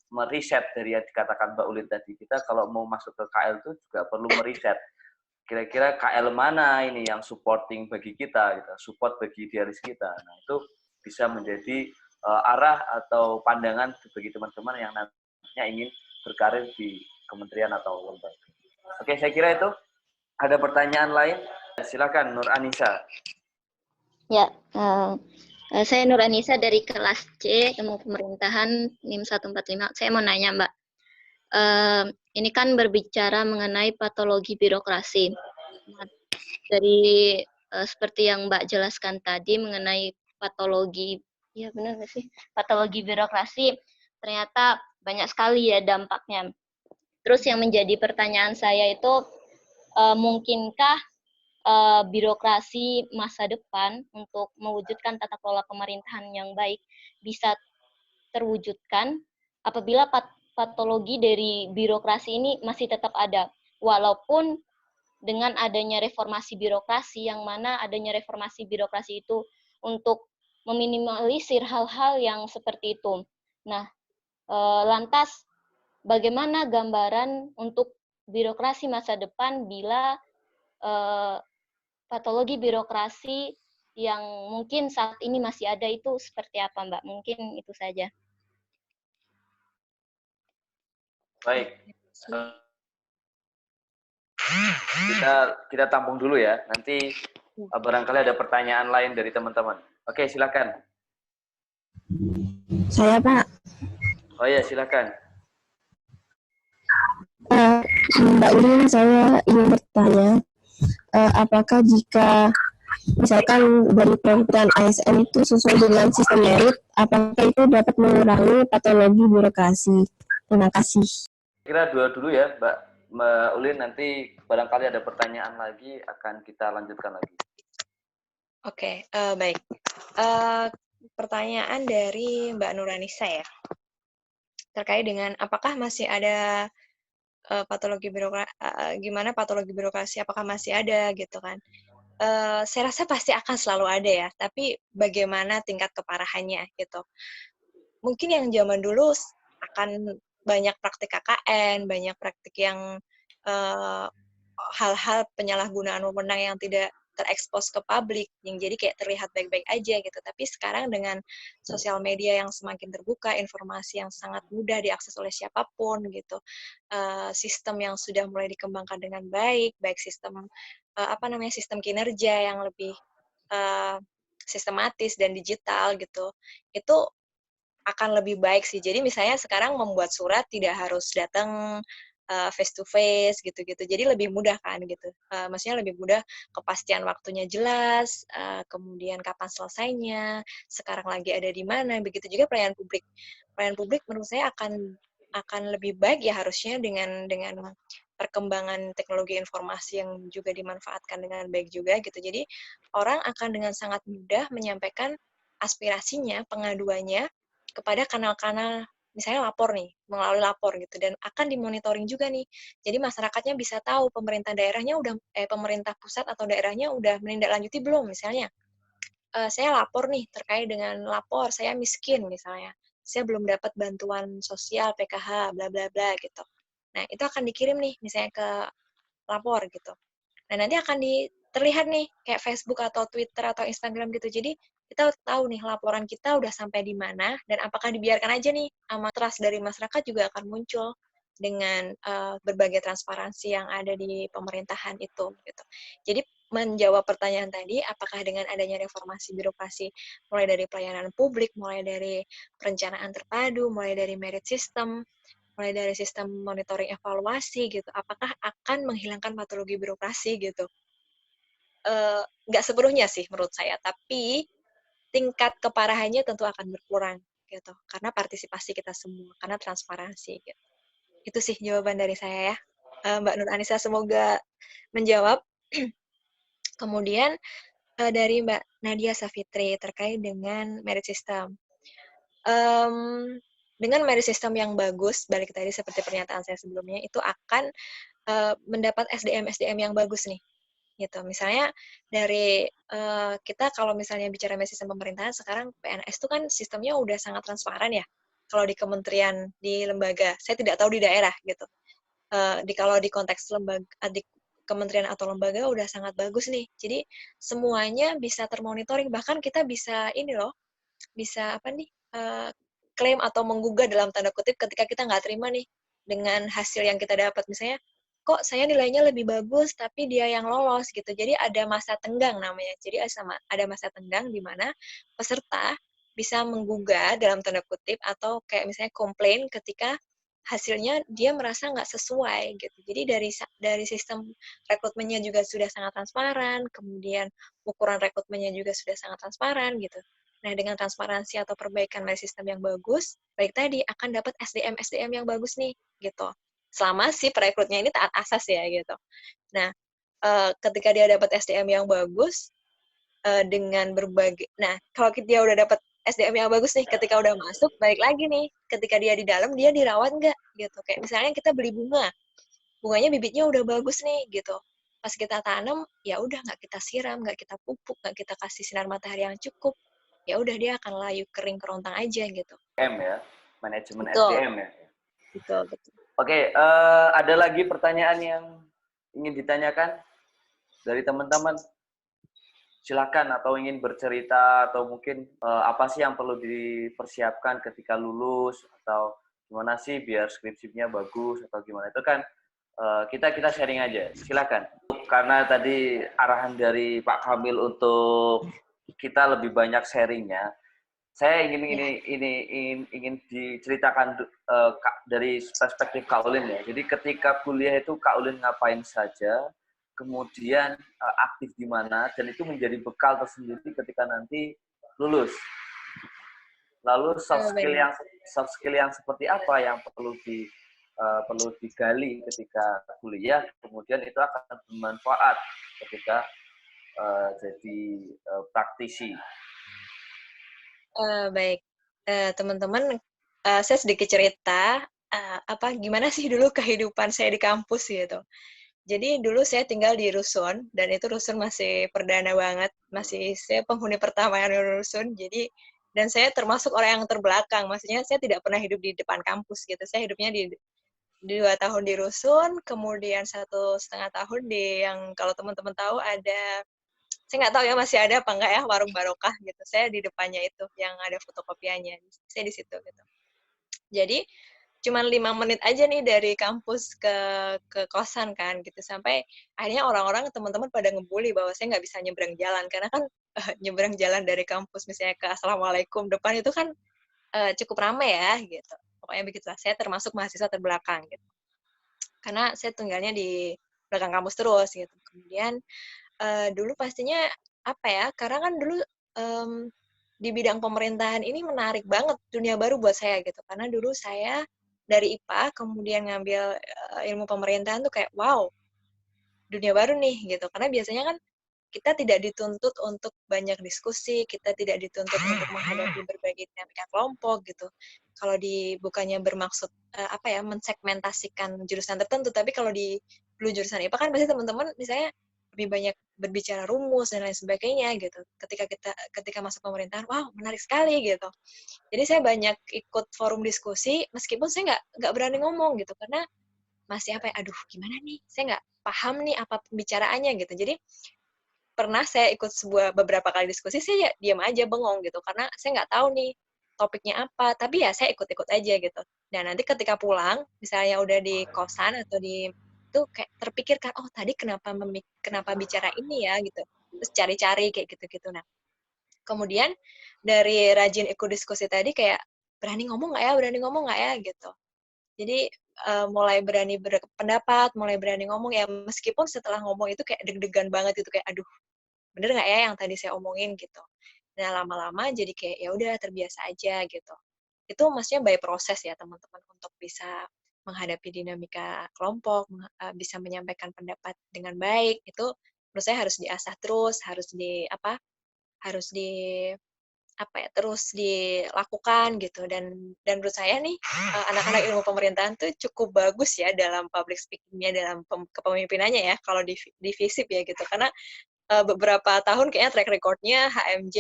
meriset dari yang dikatakan Mbak Ulin tadi, kita kalau mau masuk ke KL itu juga perlu meriset kira-kira KL mana ini yang supporting bagi kita, gitu, support bagi idealis kita. Nah itu bisa menjadi arah atau pandangan bagi teman-teman yang nantinya ingin berkarir di kementerian atau lembaga. Oke, saya kira itu. Ada pertanyaan lain? Silakan Nur Anissa. Ya, saya Nur Anissa dari kelas C, Ilmu Pemerintahan, NIM 145. Saya mau nanya, Mbak. Ini kan berbicara mengenai patologi birokrasi. Dari seperti yang Mbak jelaskan tadi mengenai patologi, ya benar nggak sih? Patologi birokrasi ternyata banyak sekali ya dampaknya. Terus yang menjadi pertanyaan saya itu, mungkinkah birokrasi masa depan untuk mewujudkan tata kelola pemerintahan yang baik bisa terwujudkan apabila patologi dari birokrasi ini masih tetap ada, walaupun dengan adanya reformasi birokrasi, yang mana adanya reformasi birokrasi itu untuk meminimalisir hal-hal yang seperti itu. Nah, lantas bagaimana gambaran untuk birokrasi masa depan bila patologi birokrasi yang mungkin saat ini masih ada itu seperti apa, Mbak? Mungkin itu saja. Baik. Kita tampung dulu ya. Nanti barangkali ada pertanyaan lain dari teman-teman. Oke, silakan. Saya, Pak. Oh ya, silakan. Mbak Ulin, saya ingin bertanya, apakah jika misalkan dari penelitian ASN itu sesuai dengan sistem merit, apakah itu dapat mengurangi patologi birokrasi? Terima kasih. Kira dua dulu ya, Mbak Ulin, nanti barangkali ada pertanyaan lagi akan kita lanjutkan lagi. Oke, baik. Pertanyaan dari Mbak Nuranisa ya, terkait dengan apakah masih ada patologi birokrasi, gimana patologi birokrasi, apakah masih ada gitu kan? Saya rasa pasti akan selalu ada ya, tapi bagaimana tingkat keparahannya gitu. Mungkin yang zaman dulu akan banyak praktik KKN, banyak praktik yang hal-hal penyalahgunaan wewenang yang tidak terekspos ke publik, yang jadi kayak terlihat baik-baik aja gitu. Tapi sekarang dengan sosial media yang semakin terbuka, informasi yang sangat mudah diakses oleh siapapun gitu, sistem yang sudah mulai dikembangkan dengan baik sistem sistem kinerja yang lebih sistematis dan digital gitu, itu akan lebih baik sih. Jadi misalnya sekarang membuat surat tidak harus datang face to face gitu-gitu. Jadi lebih mudah kan gitu. Maksudnya lebih mudah, kepastian waktunya jelas, kemudian kapan selesainya, sekarang lagi ada di mana. Begitu juga pelayanan publik. Pelayanan publik menurut saya akan lebih baik ya harusnya dengan perkembangan teknologi informasi yang juga dimanfaatkan dengan baik juga gitu. Jadi orang akan dengan sangat mudah menyampaikan aspirasinya, pengaduannya kepada kanal-kanal misalnya lapor nih, melalui lapor gitu, dan akan dimonitoring juga nih. Jadi masyarakatnya bisa tahu pemerintah daerahnya pemerintah pusat atau daerahnya udah menindaklanjuti belum, misalnya. Saya lapor nih terkait dengan lapor, saya miskin misalnya. Saya belum dapat bantuan sosial, PKH, bla bla bla gitu. Nah, itu akan dikirim nih misalnya ke lapor gitu. Nah, nanti akan terlihat nih kayak Facebook atau Twitter atau Instagram gitu. Jadi kita tahu nih laporan kita udah sampai di mana dan apakah dibiarkan aja nih, trust dari masyarakat juga akan muncul dengan berbagai transparansi yang ada di pemerintahan itu gitu. Jadi menjawab pertanyaan tadi, apakah dengan adanya reformasi birokrasi mulai dari pelayanan publik, mulai dari perencanaan terpadu, mulai dari merit system, mulai dari sistem monitoring evaluasi gitu, apakah akan menghilangkan patologi birokrasi gitu? Nggak sepenuhnya sih menurut saya, tapi tingkat keparahannya tentu akan berkurang gitu, karena partisipasi kita semua, karena transparansi gitu. Itu sih jawaban dari saya ya. Mbak Nur Anissa semoga menjawab. Kemudian dari Mbak Nadia Safitri terkait dengan merit system. Dengan merit system yang bagus, balik tadi seperti pernyataan saya sebelumnya, itu akan mendapat SDM yang bagus nih. Gitu. Misalnya dari kita kalau misalnya bicara merit system pemerintahan, sekarang PNS itu kan sistemnya udah sangat transparan ya. Kalau di kementerian, di lembaga, saya tidak tahu di daerah gitu. Kalau di konteks lembaga, di kementerian atau lembaga udah sangat bagus nih. Jadi semuanya bisa termonitoring, bahkan kita bisa ini loh, bisa apa nih, klaim atau menggugah dalam tanda kutip ketika kita nggak terima nih dengan hasil yang kita dapat. Misalnya, kok saya nilainya lebih bagus tapi dia yang lolos gitu. Jadi ada masa tenggang namanya. Jadi ada masa tenggang di mana peserta bisa menggugah dalam tanda kutip atau kayak misalnya komplain ketika hasilnya dia merasa nggak sesuai gitu. Jadi dari sistem rekrutmennya juga sudah sangat transparan, kemudian ukuran rekrutmennya juga sudah sangat transparan gitu. Nah, dengan transparansi atau perbaikan merit system yang bagus, baik tadi akan dapat SDM yang bagus nih gitu. Selama si perekrutnya ini taat asas ya gitu. Nah, ketika dia dapat SDM yang bagus dengan berbagai, nah kalau dia udah dapat SDM yang bagus nih, ketika udah masuk, balik lagi nih, ketika dia di dalam, dia dirawat nggak gitu. Kayak misalnya kita beli bunganya bibitnya udah bagus nih gitu. Pas kita tanam, ya udah nggak kita siram, nggak kita pupuk, nggak kita kasih sinar matahari yang cukup, ya udah dia akan layu kering kerontang aja gitu. SDM ya, manajemen Betul. SDM ya. Betul. Oke, ada lagi pertanyaan yang ingin ditanyakan dari teman-teman? Silakan, atau ingin bercerita, atau mungkin apa sih yang perlu dipersiapkan ketika lulus, atau gimana sih biar skripsinya bagus, atau gimana, itu kan kita sharing aja. Silakan. Karena tadi arahan dari Pak Kamil untuk kita lebih banyak sharingnya, saya ingin diceritakan dari perspektif Kak Ulin ya. Jadi ketika kuliah itu Kak Ulin ngapain saja, kemudian aktif di mana, dan itu menjadi bekal tersendiri ketika nanti lulus. Lalu soft skill yang seperti apa yang perlu digali ketika kuliah, kemudian itu akan bermanfaat ketika jadi praktisi. Baik, teman-teman, saya sedikit cerita gimana sih dulu kehidupan saya di kampus gitu. Jadi dulu saya tinggal di rusun, dan itu rusun masih perdana banget, masih saya penghuni pertama yang di rusun. Jadi dan saya termasuk orang yang terbelakang, maksudnya saya tidak pernah hidup di depan kampus gitu. Saya hidupnya di 2 tahun di rusun, kemudian 1,5 tahun di yang kalau teman-teman tahu ada, saya nggak tahu ya masih ada apa enggak ya, warung Barokah gitu. Saya di depannya itu yang ada fotokopiannya. Saya di situ gitu. Jadi cuman 5 menit aja nih dari kampus ke kosan kan gitu, sampai akhirnya orang-orang, teman-teman pada ngebully bahwa saya nggak bisa nyebrang jalan, karena kan nyebrang jalan dari kampus misalnya ke Assalamualaikum depan itu kan cukup ramai ya gitu. Pokoknya begitulah, saya termasuk mahasiswa terbelakang gitu. Karena saya tinggalnya di belakang kampus terus gitu. Kemudian dulu pastinya apa ya, karena kan dulu di bidang pemerintahan ini menarik banget, dunia baru buat saya gitu. Karena dulu saya dari IPA kemudian ngambil ilmu pemerintahan tuh kayak wow, dunia baru nih gitu. Karena biasanya kan kita tidak dituntut untuk banyak diskusi, kita tidak dituntut untuk menghadapi berbagai dinamika kelompok gitu. kalau di bukannya bermaksud mensegmentasikan jurusan tertentu, tapi kalau di dulu jurusan IPA kan pasti teman-teman misalnya lebih banyak berbicara rumus dan lain sebagainya gitu. Ketika masuk pemerintahan, wow menarik sekali gitu. Jadi saya banyak ikut forum diskusi meskipun saya nggak berani ngomong gitu karena masih aduh gimana nih, saya nggak paham nih apa pembicaraannya gitu. Jadi pernah saya ikut beberapa kali diskusi, saya diam aja bengong gitu karena saya nggak tahu nih topiknya apa, tapi ya saya ikut-ikut aja gitu. Dan nanti ketika pulang, misalnya udah di kosan atau di itu kayak terpikirkan, oh tadi kenapa bicara ini ya gitu. Terus cari-cari kayak gitu-gitu. Nah, kemudian dari rajin ikut diskusi tadi kayak berani ngomong nggak ya gitu. Jadi mulai berani berpendapat, mulai berani ngomong ya meskipun setelah ngomong itu kayak deg-degan banget gitu kayak aduh bener nggak ya yang tadi saya omongin gitu. Nah lama-lama jadi kayak ya udah terbiasa aja gitu. Itu maksudnya by proses ya teman-teman untuk bisa menghadapi dinamika kelompok, bisa menyampaikan pendapat dengan baik itu menurut saya harus diasah terus, terus dilakukan gitu dan menurut saya nih anak-anak ilmu pemerintahan tuh cukup bagus ya dalam public speaking-nya dalam kepemimpinannya ya kalau di FISIP ya gitu karena beberapa tahun kayaknya track record-nya HMJ,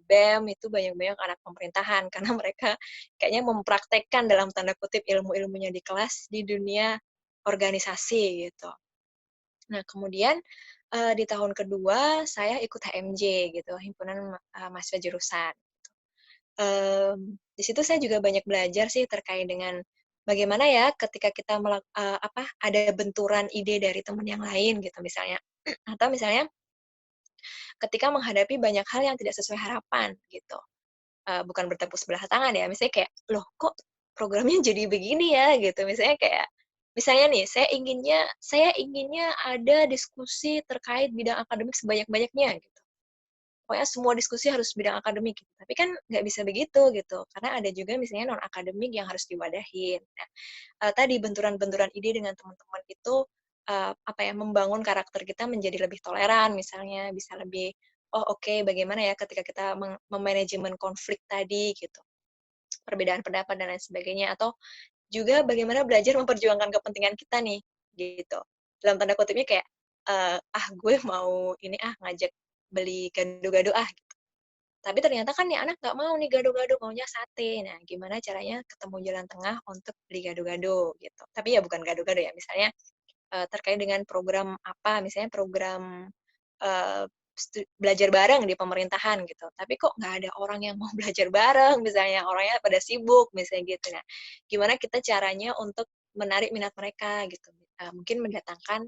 BEM itu banyak-banyak anak pemerintahan karena mereka kayaknya mempraktekkan dalam tanda kutip ilmu-ilmunya di kelas di dunia organisasi gitu. Nah kemudian di tahun kedua saya ikut HMJ gitu, himpunan mahasiswa jurusan. Di situ saya juga banyak belajar sih terkait dengan bagaimana ya ketika kita ada benturan ide dari teman yang lain gitu misalnya atau misalnya ketika menghadapi banyak hal yang tidak sesuai harapan gitu. Bukan bertepuk sebelah tangan ya, misalnya kayak, loh kok programnya jadi begini ya gitu. Misalnya nih, saya inginnya ada diskusi terkait bidang akademik sebanyak-banyaknya gitu. Pokoknya semua diskusi harus bidang akademik gitu. Tapi kan nggak bisa begitu gitu, karena ada juga misalnya non-akademik yang harus diwadahin. Nah, tadi benturan-benturan ide dengan teman-teman itu membangun karakter kita menjadi lebih toleran misalnya bisa lebih bagaimana ya ketika kita memanajemen konflik tadi gitu perbedaan pendapat dan lain sebagainya atau juga bagaimana belajar memperjuangkan kepentingan kita nih gitu dalam tanda kutipnya kayak gue mau ini ngajak beli gado-gado gitu. Tapi ternyata kan nih anak nggak mau nih gado-gado, maunya sate. Nah, gimana caranya ketemu jalan tengah untuk beli gado-gado gitu. Tapi ya bukan gado-gado ya, misalnya terkait dengan program apa, misalnya program belajar bareng di pemerintahan gitu. Tapi kok nggak ada orang yang mau belajar bareng, misalnya orangnya pada sibuk, misalnya gitu. Nah, gimana kita caranya untuk menarik minat mereka gitu. Mungkin mendatangkan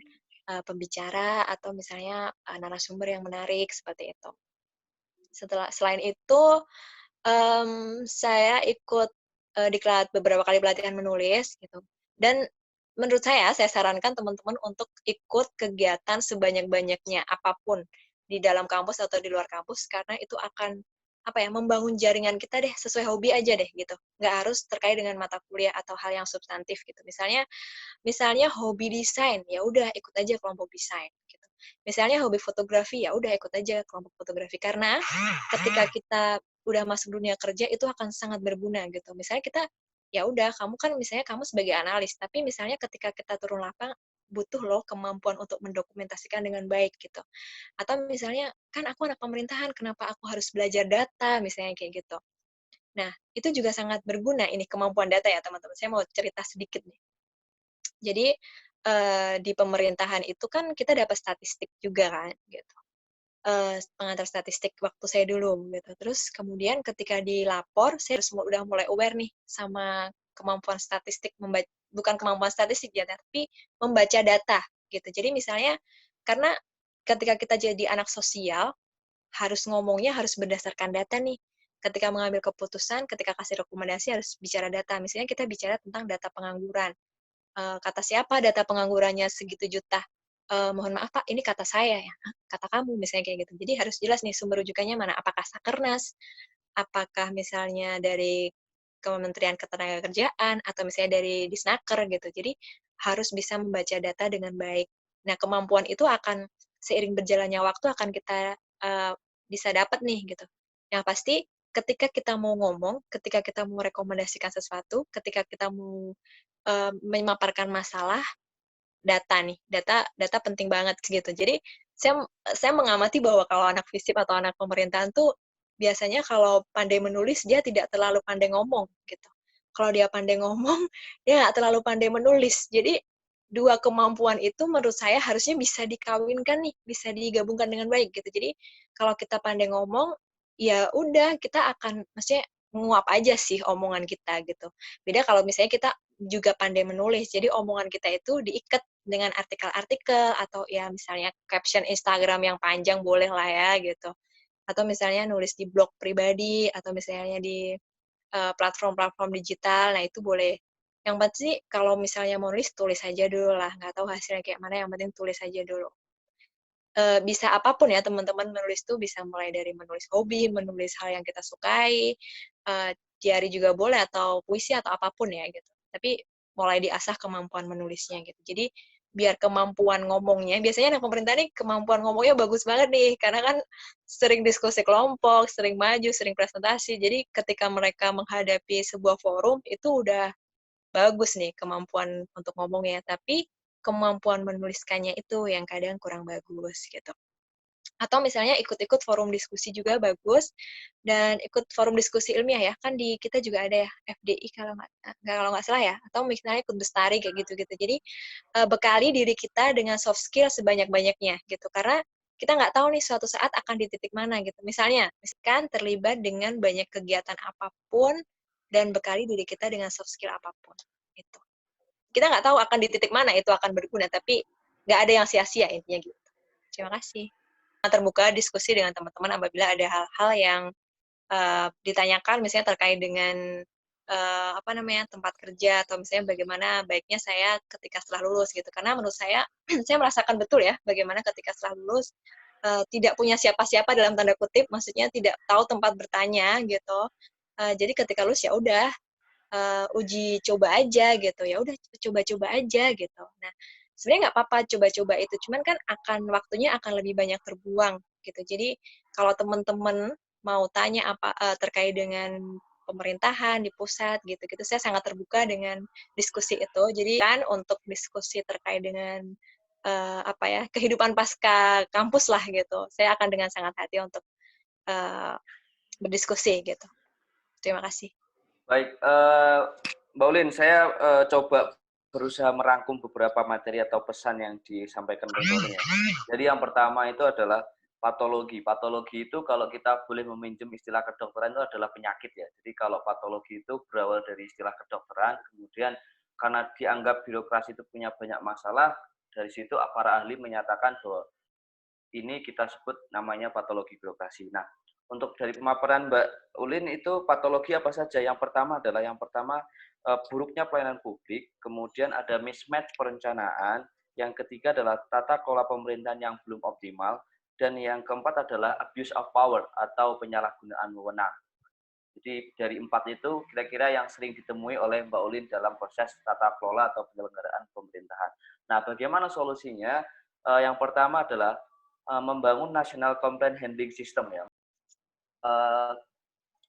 pembicara atau misalnya narasumber yang menarik seperti itu. Selain itu, saya ikut diklat beberapa kali pelatihan menulis gitu. Dan menurut saya sarankan teman-teman untuk ikut kegiatan sebanyak-banyaknya apapun di dalam kampus atau di luar kampus karena itu akan membangun jaringan kita deh sesuai hobi aja deh gitu. Nggak harus terkait dengan mata kuliah atau hal yang substantif gitu. Misalnya hobi desain, ya udah ikut aja kelompok desain gitu. Misalnya hobi fotografi, ya udah ikut aja kelompok fotografi karena ketika kita udah masuk dunia kerja itu akan sangat berguna gitu. Misalnya kita ya udah kamu sebagai analis, tapi misalnya ketika kita turun lapang butuh loh kemampuan untuk mendokumentasikan dengan baik gitu. Atau misalnya kan aku anak pemerintahan, kenapa aku harus belajar data misalnya kayak gitu. Nah, itu juga sangat berguna ini kemampuan data ya teman-teman. Saya mau cerita sedikit nih. Jadi di pemerintahan itu kan kita dapat statistik juga kan gitu. Pengantar statistik waktu saya dulu gitu. Terus kemudian ketika dilapor saya udah mulai aware nih sama kemampuan statistik bukan kemampuan statistik ya tapi membaca data gitu. Jadi misalnya karena ketika kita jadi anak sosial harus ngomongnya harus berdasarkan data nih. Ketika mengambil keputusan, ketika kasih rekomendasi harus bicara data. Misalnya kita bicara tentang data pengangguran. Kata siapa data penganggurannya segitu juta? Mohon maaf Pak, ini kata saya ya, kata kamu misalnya kayak gitu. Jadi harus jelas nih sumber rujukannya mana, apakah Sakernas, apakah misalnya dari Kementerian Ketenagakerjaan, atau misalnya dari Disnaker gitu. Jadi harus bisa membaca data dengan baik. Nah kemampuan itu akan seiring berjalannya waktu akan kita bisa dapat nih gitu. Yang pasti ketika kita mau ngomong, ketika kita mau rekomendasikan sesuatu, ketika kita mau memaparkan masalah, data penting banget gitu. Jadi saya mengamati bahwa kalau anak FISIP atau anak pemerintahan tuh biasanya kalau pandai menulis dia tidak terlalu pandai ngomong gitu. Kalau dia pandai ngomong, dia nggak terlalu pandai menulis. Jadi dua kemampuan itu menurut saya harusnya bisa dikawinkan nih, bisa digabungkan dengan baik gitu. Jadi kalau kita pandai ngomong, ya udah kita akan maksudnya nguap aja sih omongan kita gitu. Beda kalau misalnya kita juga pandai menulis, jadi omongan kita itu diikat dengan artikel-artikel atau ya misalnya caption Instagram yang panjang boleh lah ya gitu. Atau misalnya nulis di blog pribadi atau misalnya di platform-platform digital, nah itu boleh. Yang penting sih kalau misalnya mau nulis, tulis aja dulu lah. Nggak tahu hasilnya kayak mana, yang penting tulis aja dulu. Bisa apapun ya teman-teman menulis tuh bisa mulai dari menulis hobi, menulis hal yang kita sukai, diary juga boleh atau puisi atau apapun ya gitu. Tapi mulai diasah kemampuan menulisnya gitu. Jadi biar kemampuan ngomongnya, biasanya anak pemerintah nih kemampuan ngomongnya bagus banget nih, karena kan sering diskusi kelompok, sering maju, sering presentasi. Jadi ketika mereka menghadapi sebuah forum itu udah bagus nih kemampuan untuk ngomongnya, tapi kemampuan menuliskannya itu yang kadang kurang bagus gitu. Atau misalnya ikut-ikut forum diskusi juga bagus, dan ikut forum diskusi ilmiah ya, kan di kita juga ada ya, FDI kalau nggak salah ya, atau misalnya ikut Bestari kayak gitu-gitu. Jadi bekali diri kita dengan soft skill sebanyak-banyaknya gitu, karena kita nggak tahu nih suatu saat akan di titik mana gitu. Misalnya, misalkan terlibat dengan banyak kegiatan apapun, dan bekali diri kita dengan soft skill apapun. Gitu. Kita nggak tahu akan di titik mana itu akan berguna, tapi nggak ada yang sia-sia intinya gitu. Terima kasih. Terbuka diskusi dengan teman-teman apabila ada hal-hal yang ditanyakan, misalnya terkait dengan tempat kerja, atau misalnya bagaimana baiknya saya ketika setelah lulus gitu. Karena menurut saya, saya merasakan betul ya bagaimana ketika setelah lulus tidak punya siapa-siapa dalam tanda kutip, maksudnya tidak tahu tempat bertanya gitu. Jadi ketika lulus ya udah uji coba aja gitu, ya udah coba-coba aja gitu. Nah sebenarnya nggak apa-apa coba-coba itu, cuman kan waktunya akan lebih banyak terbuang gitu. Jadi kalau teman-teman mau tanya apa terkait dengan pemerintahan di pusat gitu-gitu, saya sangat terbuka dengan diskusi itu. Jadi kan untuk diskusi terkait dengan kehidupan pasca kampus lah gitu, saya akan dengan sangat hati untuk berdiskusi gitu. Terima kasih. Baik, Mbak Ulin, saya coba berusaha merangkum beberapa materi atau pesan yang disampaikan Mbak Ulin ya. Jadi yang pertama itu adalah patologi. Patologi itu kalau kita boleh meminjam istilah kedokteran itu adalah penyakit ya. Jadi kalau patologi itu berawal dari istilah kedokteran, kemudian karena dianggap birokrasi itu punya banyak masalah, dari situ para ahli menyatakan bahwa ini kita sebut namanya patologi birokrasi. Nah, untuk dari pemaparan Mbak Ulin itu patologi apa saja? Yang pertama buruknya pelayanan publik, kemudian ada mismatch perencanaan, yang ketiga adalah tata kelola pemerintahan yang belum optimal, dan yang keempat adalah abuse of power atau penyalahgunaan wewenang. Jadi dari 4 itu kira-kira yang sering ditemui oleh Mbak Ulin dalam proses tata kelola atau penyelenggaraan pemerintahan. Nah, bagaimana solusinya? Yang pertama adalah membangun National Complaint Handling System ya.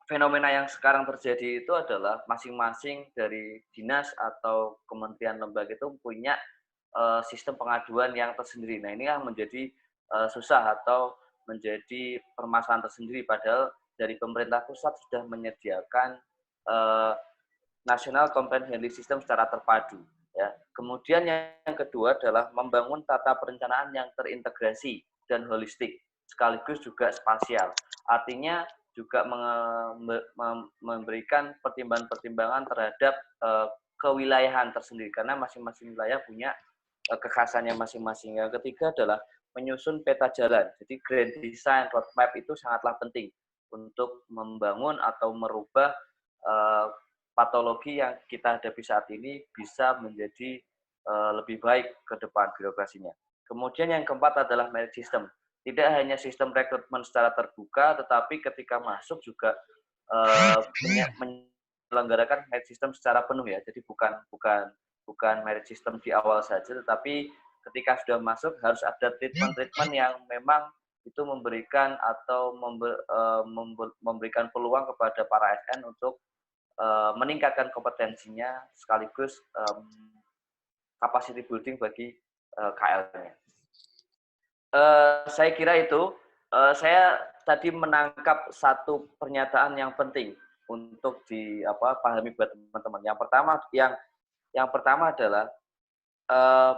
Fenomena yang sekarang terjadi itu adalah masing-masing dari dinas atau kementerian lembaga itu punya sistem pengaduan yang tersendiri. Nah, ini yang menjadi susah atau menjadi permasalahan tersendiri, padahal dari pemerintah pusat sudah menyediakan National Complaint Handling System secara terpadu. Ya. Kemudian yang kedua adalah membangun tata perencanaan yang terintegrasi dan holistik, sekaligus juga spasial. Artinya juga memberikan pertimbangan-pertimbangan terhadap kewilayahan tersendiri, karena masing-masing wilayah punya kekhasannya masing-masing. Yang ketiga adalah menyusun peta jalan. Jadi grand design roadmap itu sangatlah penting untuk membangun atau merubah patologi yang kita hadapi saat ini bisa menjadi lebih baik ke depan birokrasinya. Kemudian yang keempat adalah merit system. Tidak hanya sistem rekrutmen secara terbuka, tetapi ketika masuk juga menyelenggarakan merit system secara penuh ya. Jadi bukan merit system di awal saja, tetapi ketika sudah masuk harus ada treatment yang memang itu memberikan atau memberikan peluang kepada para ASN untuk meningkatkan kompetensinya sekaligus capacity building bagi KL-nya. Saya kira itu. Saya tadi menangkap satu pernyataan yang penting untuk dipahami buat teman-teman. Yang pertama adalah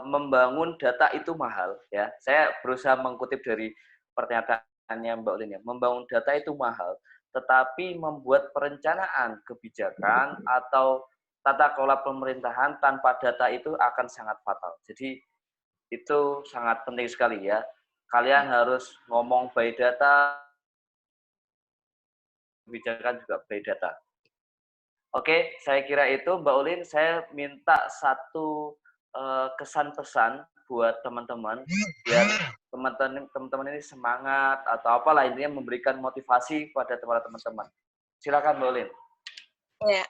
membangun data itu mahal. Ya, saya berusaha mengutip dari pernyataannya Mbak Ulin. Ya. Membangun data itu mahal, tetapi membuat perencanaan kebijakan atau tata kelola pemerintahan tanpa data itu akan sangat fatal. Jadi itu sangat penting sekali ya. Kalian harus ngomong by data, kebijakan juga by data. Oke, saya kira itu Mbak Ulin. Saya minta satu kesan pesan buat teman-teman biar teman-teman ini semangat atau apalah intinya memberikan motivasi pada teman-teman. Silakan Mbak Ulin. Ya,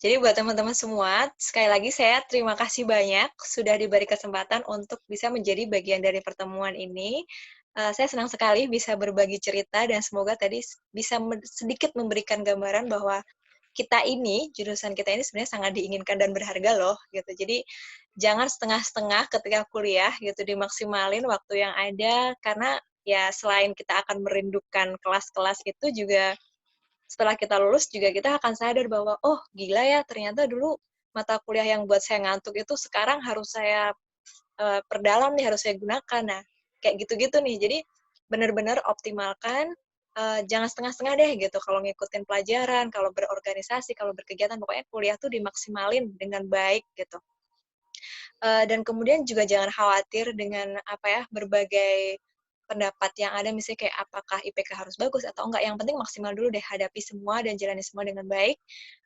jadi buat teman-teman semua, sekali lagi saya terima kasih banyak sudah diberi kesempatan untuk bisa menjadi bagian dari pertemuan ini. Saya senang sekali bisa berbagi cerita dan semoga tadi bisa sedikit memberikan gambaran bahwa kita ini, jurusan kita ini sebenarnya sangat diinginkan dan berharga loh, gitu. Jadi jangan setengah-setengah ketika kuliah, gitu, dimaksimalin waktu yang ada, karena ya selain kita akan merindukan kelas-kelas itu juga setelah kita lulus juga kita akan sadar bahwa oh gila ya ternyata dulu mata kuliah yang buat saya ngantuk itu sekarang harus saya perdalam nih, harus saya gunakan. Nah, kayak gitu-gitu nih. Jadi benar-benar optimalkan, jangan setengah-setengah deh gitu kalau ngikutin pelajaran, kalau berorganisasi, kalau berkegiatan, pokoknya kuliah tuh dimaksimalin dengan baik gitu. Dan kemudian juga jangan khawatir dengan berbagai pendapat yang ada, misalnya kayak apakah IPK harus bagus atau enggak. Yang penting maksimal dulu deh, hadapi semua dan jalani semua dengan baik.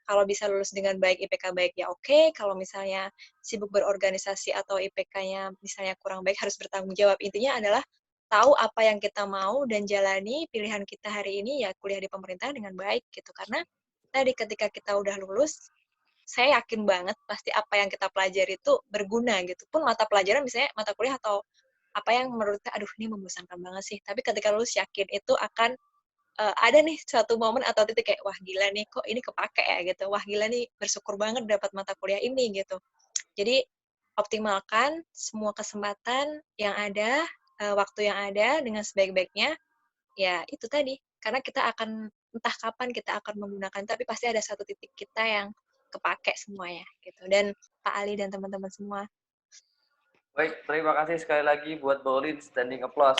Kalau bisa lulus dengan baik, IPK baik ya oke. Kalau misalnya sibuk berorganisasi atau IPK-nya misalnya kurang baik, harus bertanggung jawab. Intinya adalah tahu apa yang kita mau dan jalani pilihan kita hari ini ya kuliah di pemerintahan dengan baik gitu. Karena tadi ketika kita udah lulus, saya yakin banget pasti apa yang kita pelajari itu berguna gitu. Pun mata pelajaran misalnya mata kuliah atau apa yang menurutnya aduh ini membosankan banget sih, tapi ketika lulus yakin itu akan ada nih suatu momen atau titik kayak wah gila nih kok ini kepake ya gitu, wah gila nih bersyukur banget dapat mata kuliah ini gitu. Jadi optimalkan semua kesempatan yang ada, waktu yang ada dengan sebaik-baiknya. Ya itu tadi, karena kita akan entah kapan kita akan menggunakan, tapi pasti ada satu titik kita yang kepake semuanya gitu. Dan Pak Ali dan teman-teman semua. Baik, terima kasih sekali lagi buat Mbak Ulin, standing applause.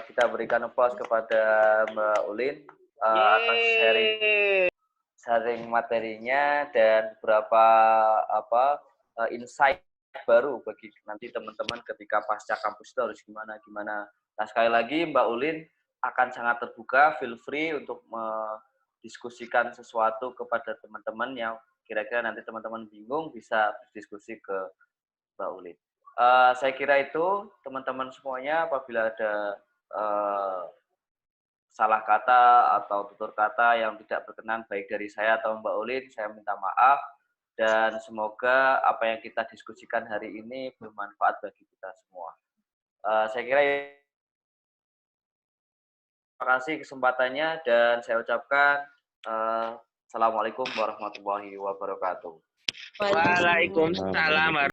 Kita berikan applause kepada Mbak Ulin atas sharing materinya dan beberapa insight baru bagi nanti teman-teman ketika pasca kampus itu harus gimana. Nah, sekali lagi Mbak Ulin akan sangat terbuka, feel free untuk mendiskusikan sesuatu kepada teman-teman yang kira-kira nanti teman-teman bingung bisa berdiskusi ke Mbak Ulin. Saya kira itu teman-teman semuanya, apabila ada salah kata atau tutur kata yang tidak berkenan baik dari saya atau Mbak Ulin, saya minta maaf dan semoga apa yang kita diskusikan hari ini bermanfaat bagi kita semua. Saya kira terima kasih kesempatannya dan saya ucapkan Assalamualaikum warahmatullahi wabarakatuh. Waalaikumsalam.